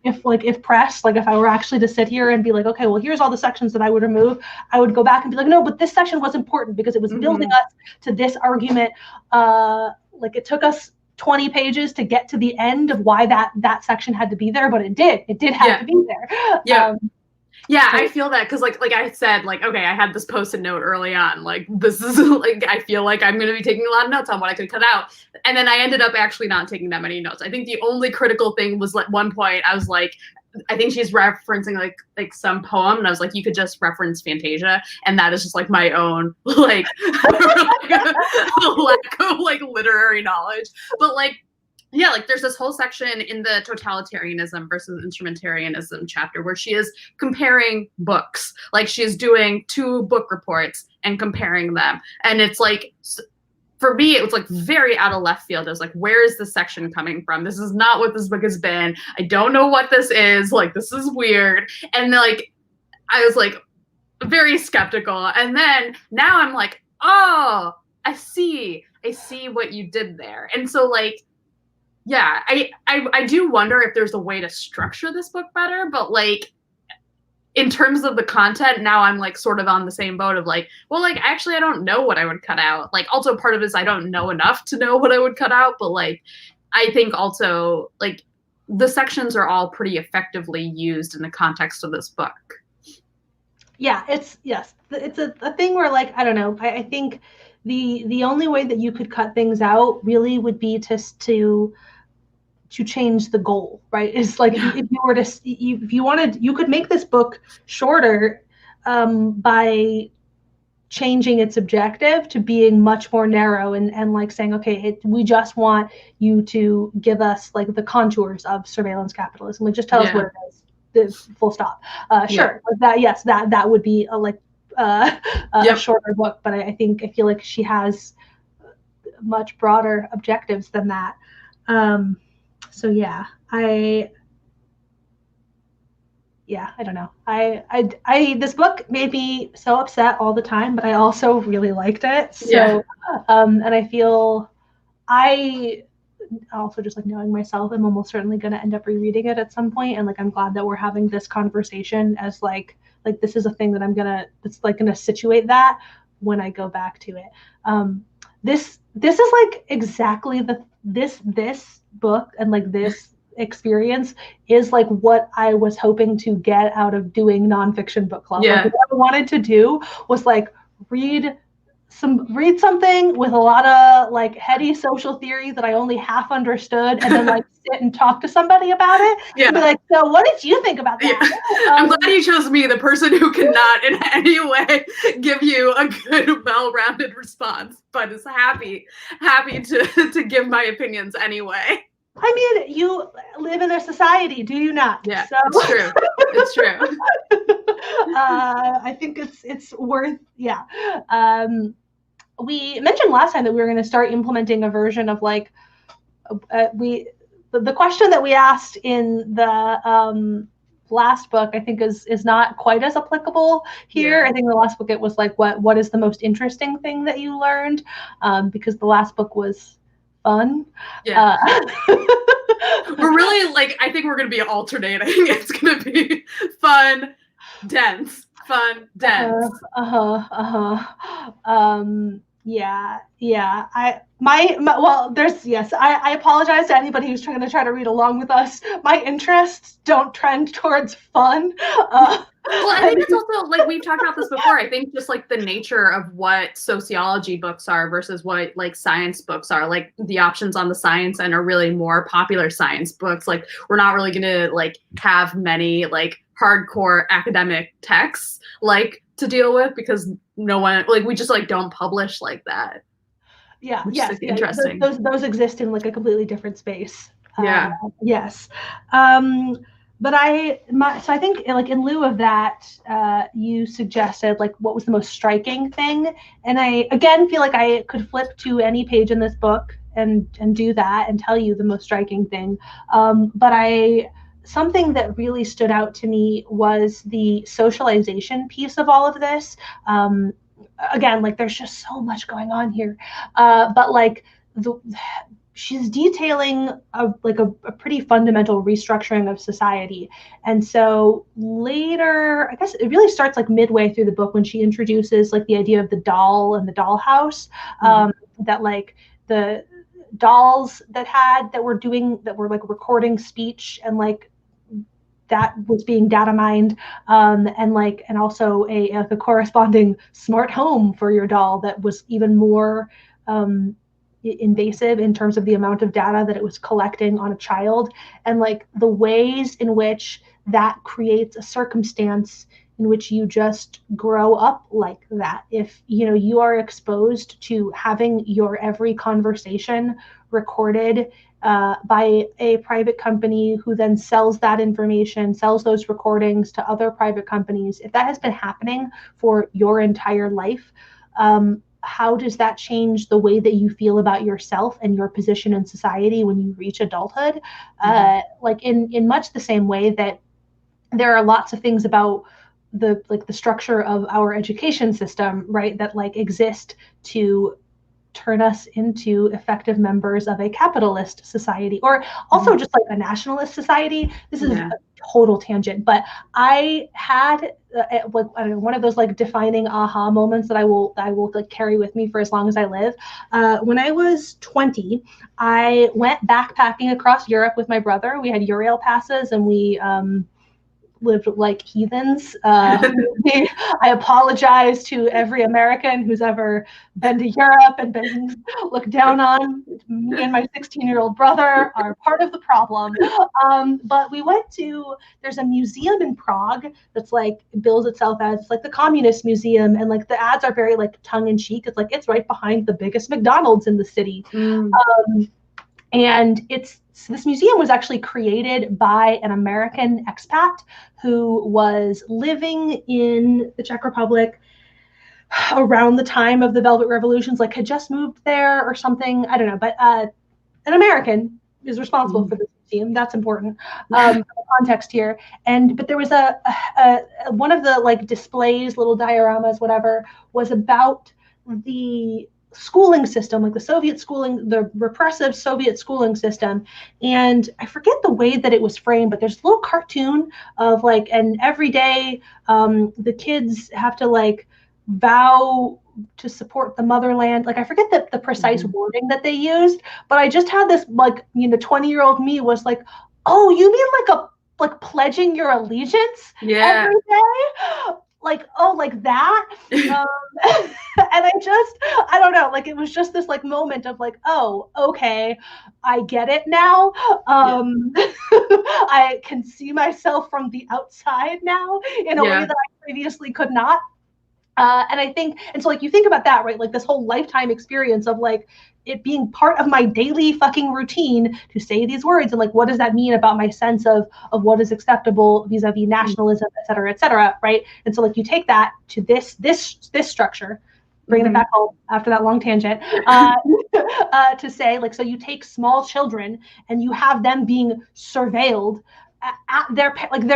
if pressed, like if I were actually to sit here and be like, okay, well, here's all the sections that I would remove, I would go back and be like, no, but this section was important because it was building us to this argument. Like it took us 20 pages to get to the end of why that section had to be there, but it did have to be there. I feel that because like I said, like, okay, I had this post-it note early on, like this is like, I feel like I'm going to be taking a lot of notes on what I could cut out. And then I ended up actually not taking that many notes. I think the only critical thing was at one point I was like, I think she's referencing like some poem, and I was like, you could just reference Fantasia, and that is just like my own like lack of like literary knowledge. But like, yeah, like there's this whole section in the totalitarianism versus instrumentarianism chapter where she is comparing books. Like she is doing 2 book reports and comparing them, and it's like, for me, it was like very out of left field. I was like, where is this section coming from? This is not what this book has been. I don't know what this is. Like, this is weird. And like, I was like very skeptical. And then now I'm like, oh, I see what you did there. And so like, yeah, I do wonder if there's a way to structure this book better, but like, in terms of the content, now I'm like sort of on the same boat of like, well, like actually I don't know what I would cut out. Like also part of it is I don't know enough to know what I would cut out, but like I think also like the sections are all pretty effectively used in the context of this book. Yeah, it's a thing where like, I don't know, I think the only way that you could cut things out really would be to change the goal, right? It's like if you wanted, you could make this book shorter by changing its objective to being much more narrow and like saying, okay, we just want you to give us like the contours of surveillance capitalism. Like just tell us what it is. Full stop. Sure. That, yes, that would be a shorter book, but I feel like she has much broader objectives than that. So yeah, I don't know. This book made me so upset all the time, but I also really liked it. So, and I feel also just like knowing myself, I'm almost certainly going to end up rereading it at some point. And like, I'm glad that we're having this conversation as like this is a thing that it's like going to situate that when I go back to it. This is like exactly this book and like this experience is like what I was hoping to get out of doing nonfiction book club. Like, what I wanted to do was like read something with a lot of like heady social theory that I only half understood, and then like sit and talk to somebody about it. Yeah. And be like, so what did you think about that? I'm glad you chose me, the person who cannot in any way give you a good, well-rounded response, but is happy to give my opinions anyway. I mean, you live in a society, do you not? Yeah, so. It's true. It's true. I think it's worth, yeah. We mentioned last time that we were going to start implementing a version of like, the question that we asked in the last book, I think is not quite as applicable here. Yeah. I think the last book, it was like, what is the most interesting thing that you learned? Because the last book was fun. Yeah. We're really like, I think we're going to be alternating. It's going to be fun, dense. Fun, dense. Yeah. I apologize to anybody who's trying to read along with us. My interests don't trend towards fun. Well, I think it's also like we've talked about this before. I think just like the nature of what sociology books are versus what like science books are. Like the options on the science end are really more popular science books. Like we're not really going to like have many like hardcore academic texts like to deal with because no one like we just like don't publish like that. Yeah. Which is, like, interesting. Those exist in like a completely different space. Yeah. Yes. But so I think like in lieu of that, you suggested like what was the most striking thing, and I again feel like I could flip to any page in this book and do that and tell you the most striking thing. But something that really stood out to me was the socialization piece of all of this. Again, like there's just so much going on here, but like she's detailing a pretty fundamental restructuring of society. And so later, I guess it really starts like midway through the book when she introduces like the idea of the doll and the dollhouse, that like the dolls that were like recording speech and like that was being data mined, and also a corresponding smart home for your doll that was even more invasive in terms of the amount of data that it was collecting on a child, and like the ways in which that creates a circumstance in which you just grow up like that. If you are exposed to having your every conversation recorded by a private company who then sells that information, sells those recordings to other private companies, if that has been happening for your entire life, how does that change the way that you feel about yourself and your position in society when you reach adulthood? Like in much the same way that there are lots of things about the structure of our education system, right, that like exist to turn us into effective members of a capitalist society, or also just like a nationalist society. This is a total tangent, but I had one of those like defining aha moments that I will like carry with me for as long as I live. When I was 20, I went backpacking across Europe with my brother. We had Eurail passes, and we lived like heathens. I apologize to every American who's ever been to Europe and been looked down on. Me and my 16-year-old brother are part of the problem. But we went to, there's a museum in Prague that's like, bills itself as like the communist museum, and like the ads are very like tongue-in-cheek. It's like, it's right behind the biggest McDonald's in the city. And this museum was actually created by an American expat who was living in the Czech Republic around the time of the Velvet Revolutions, like had just moved there or something. I don't know, but an American is responsible for this museum. That's important context here. But there was a one of the like displays, little dioramas, whatever, was about the schooling system, like the Soviet schooling, the repressive Soviet schooling system. And I forget the way that it was framed, but there's a little cartoon of like, and every day the kids have to like vow to support the motherland. Like I forget the precise wording that they used, but I just had this like, 20-year-old me was like, oh, you mean like pledging your allegiance every day? Like, oh, like that. And I don't know, like it was just this like moment of like, oh, okay, I get it now. I can see myself from the outside now in a way that I previously could not. And I think, and so like you think about that, right? Like this whole lifetime experience of like it being part of my daily fucking routine to say these words, and like what does that mean about my sense of what is acceptable vis-a-vis nationalism, et cetera, right? And so like you take that to this structure, bringing it back home after that long tangent, to say like, so you take small children and you have them being surveilled at their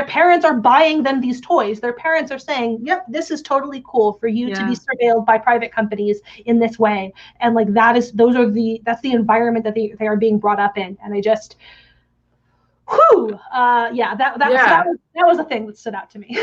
parents are buying them these toys. Their parents are saying, yep, this is totally cool for you to be surveilled by private companies in this way. And like that's the environment that they are being brought up in. And I just, that was a thing that stood out to me.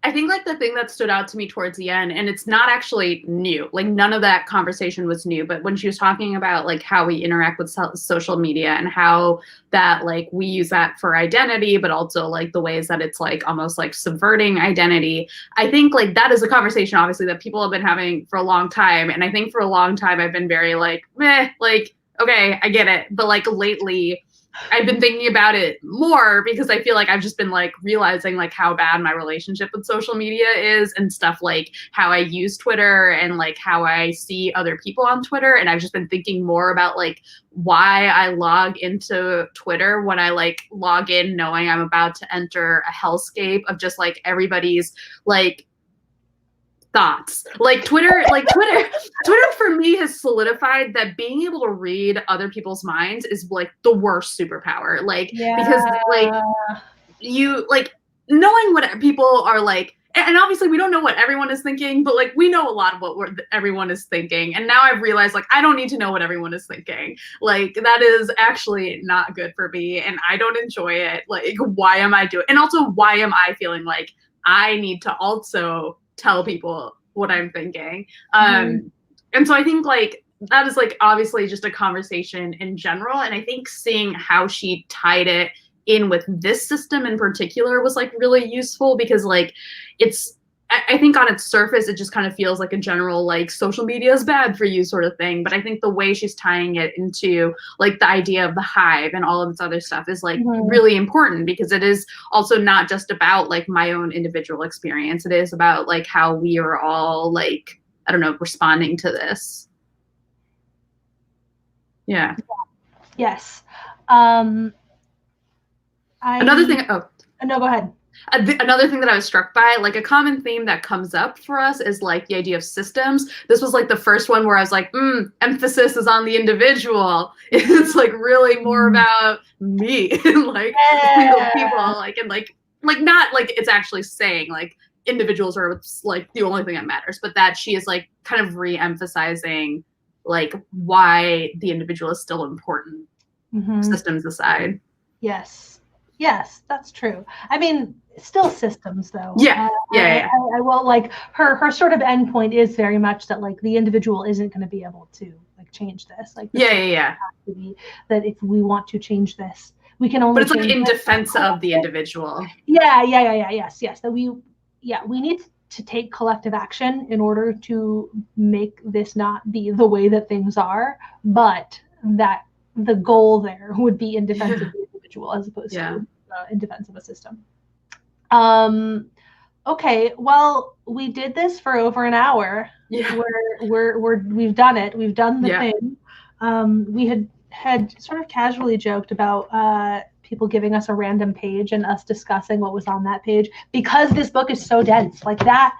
I think like the thing that stood out to me towards the end, and it's not actually new, like none of that conversation was new, but when she was talking about like how we interact with social media and how that like we use that for identity, but also like the ways that it's like almost like subverting identity. I think like that is a conversation obviously that people have been having for a long time. And I think for a long time I've been very like, meh, like, okay, I get it. But like lately, I've been thinking about it more because I feel like I've just been like realizing like how bad my relationship with social media is and stuff, like how I use Twitter and like how I see other people on Twitter. And I've just been thinking more about like why I log into Twitter when I like log in knowing I'm about to enter a hellscape of just like everybody's like thoughts. Like Twitter for me has solidified that being able to read other people's minds is like the worst superpower. Like, because like you like knowing what people are like, and obviously we don't know what everyone is thinking, but like we know a lot of what everyone is thinking. And now I've realized like I don't need to know what everyone is thinking. Like that is actually not good for me and I don't enjoy it. Like why am I doing it? And also why am I feeling like I need to also tell people what I'm thinking. And so I think like that is like obviously just a conversation in general. And I think seeing how she tied it in with this system in particular was like really useful because like I think on its surface, it just kind of feels like a general like social media is bad for you sort of thing. But I think the way she's tying it into like the idea of the hive and all of this other stuff is like really important because it is also not just about like my own individual experience. It is about like how we are all like, I don't know, responding to this. Yeah. Yes. Another thing. Oh, no, go ahead. Another thing that I was struck by, like a common theme that comes up for us is like the idea of systems. This was like the first one where I was like, emphasis is on the individual. It's like really more about me and like single people, like, and like not like it's actually saying like individuals are like the only thing that matters, but that she is like kind of re-emphasizing like why the individual is still important, systems aside. Yes, that's true. I mean, still systems though. I will like her sort of endpoint is very much that like the individual isn't going to be able to like change this. Like this has to be that if we want to change this, We can only. But it's like in defense of the individual. Yes. That we need to take collective action in order to make this not be the way that things are, but that the goal there would be in defense of the individual as opposed to in defense of a system. Okay, well, we did this for over an hour. Yeah. We've done it. We've done the thing. We had sort of casually joked about people giving us a random page and us discussing what was on that page, because this book is so dense. Like that,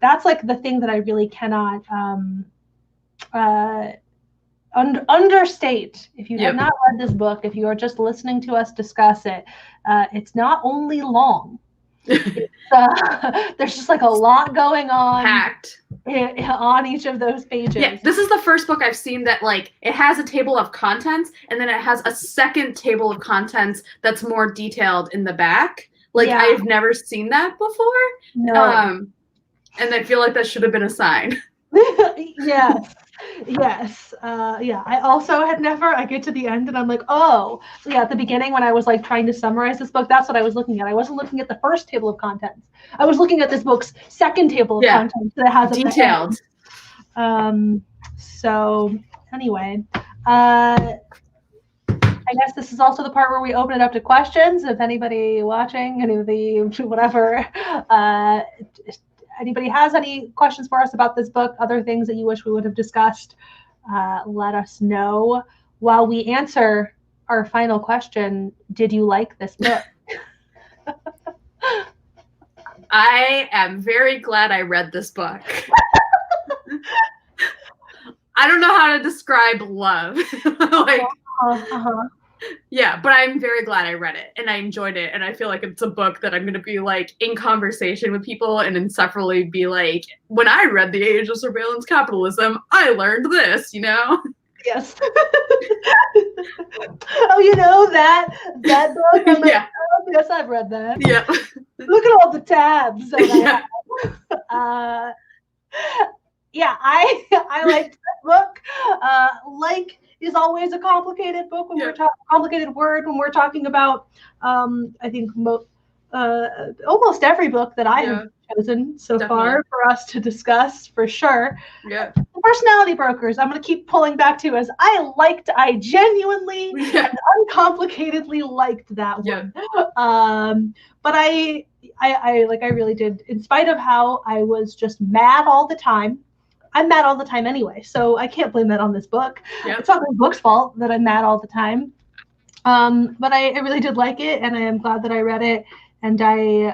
that's like the thing that I really cannot understate. If you have not read this book, if you are just listening to us discuss it, it's not only long. There's just like a lot going on. Packed. On each of those pages. Yeah, this is the first book I've seen that like it has a table of contents and then it has a second table of contents that's more detailed in the back. Like I've never seen that before. No. And I feel like that should have been a sign. Yes. I also had never. I get to the end and I'm like, oh, so at the beginning when I was like trying to summarize this book, that's what I was looking at. I wasn't looking at the first table of contents. I was looking at this book's second table of contents that has detailed. So anyway, I guess this is also the part where we open it up to questions. If anybody watching, anybody has any questions for us about this book, other things that you wish we would have discussed, let us know. While we answer our final question, did you like this book? I am very glad I read this book. I don't know how to describe love. Yeah, but I'm very glad I read it and I enjoyed it. And I feel like it's a book that I'm going to be like in conversation with people and insufferably be like, when I read The Age of Surveillance Capitalism, I learned this, Yes. Oh, that book? I'm like, oh, yes, I've read that. Yeah. Look at all the tabs. I liked that book. Like is always a complicated book when we're talking complicated word when we're talking about I think almost every book that I have chosen so far for us to discuss, for sure. Yeah. The personality brokers, I'm going to keep pulling back to, as I genuinely and uncomplicatedly liked that one. But I really did, in spite of how I was just mad all the time. I'm mad all the time anyway, so I can't blame that on this book. It's not the book's fault that I'm mad all the time. But I really did like it, and I am glad that I read it. And I,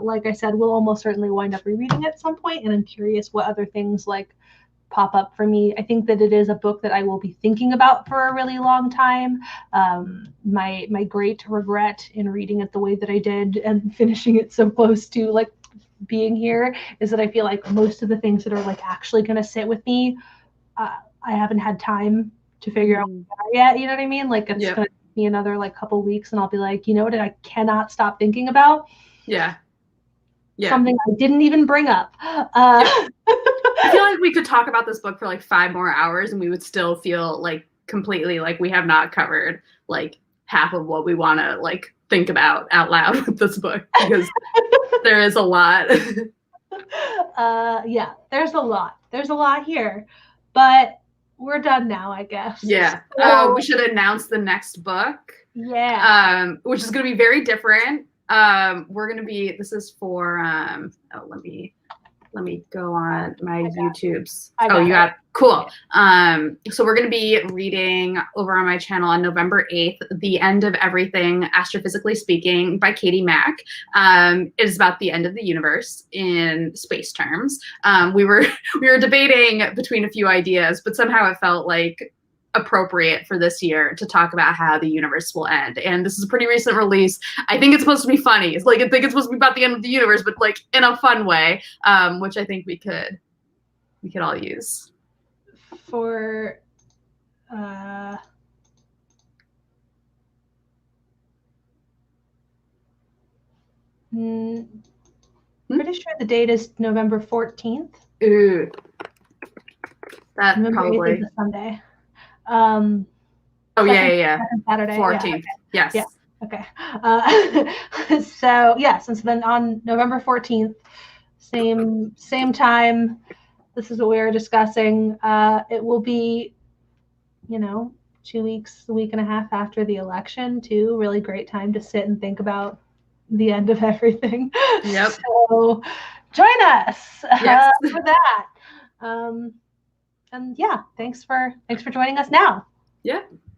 like I said, will almost certainly wind up rereading it at some point, and I'm curious what other things like pop up for me. I think that it is a book that I will be thinking about for a really long time. My great regret in reading it the way that I did and finishing it so close to like being here is that I feel like most of the things that are like actually going to sit with me, I haven't had time to figure out yet. You know what I mean? Like it's going to take me another like couple weeks, and I'll be like, you know what? I cannot stop thinking about. Something I didn't even bring up. I feel like we could talk about this book for like 5 more hours, and we would still feel like completely like we have not covered like half of what we want to like think about out loud with this book, because there is a lot. There's a lot. There's a lot here, but we're done now, I guess. So, we should announce the next book. Which is going to be very different. We're going to be, this is for, let me go on my YouTubes. You got it. Cool. So we're going to be reading over on my channel on November 8th, The End of Everything, Astrophysically Speaking by Katie Mack. It is about the end of the universe in space terms. We were debating between a few ideas, but somehow it felt like appropriate for this year to talk about how the universe will end. And this is a pretty recent release. I think it's supposed to be funny. I think it's supposed to be about the end of the universe, but like in a fun way, which I think we could all use. For pretty sure the date is November 14th. Ooh. That November probably 8th is a Sunday. Oh, second, yeah. second Saturday. 14th. Yeah, okay. Yes. Yeah. Okay. So yes, and so then on November 14th, same time. This is what we were discussing. It will be, 2 weeks, a week and a half after the election, too. Really great time to sit and think about the end of everything. Yep. So join us Yes. for that. And yeah, thanks for joining us now. Yeah.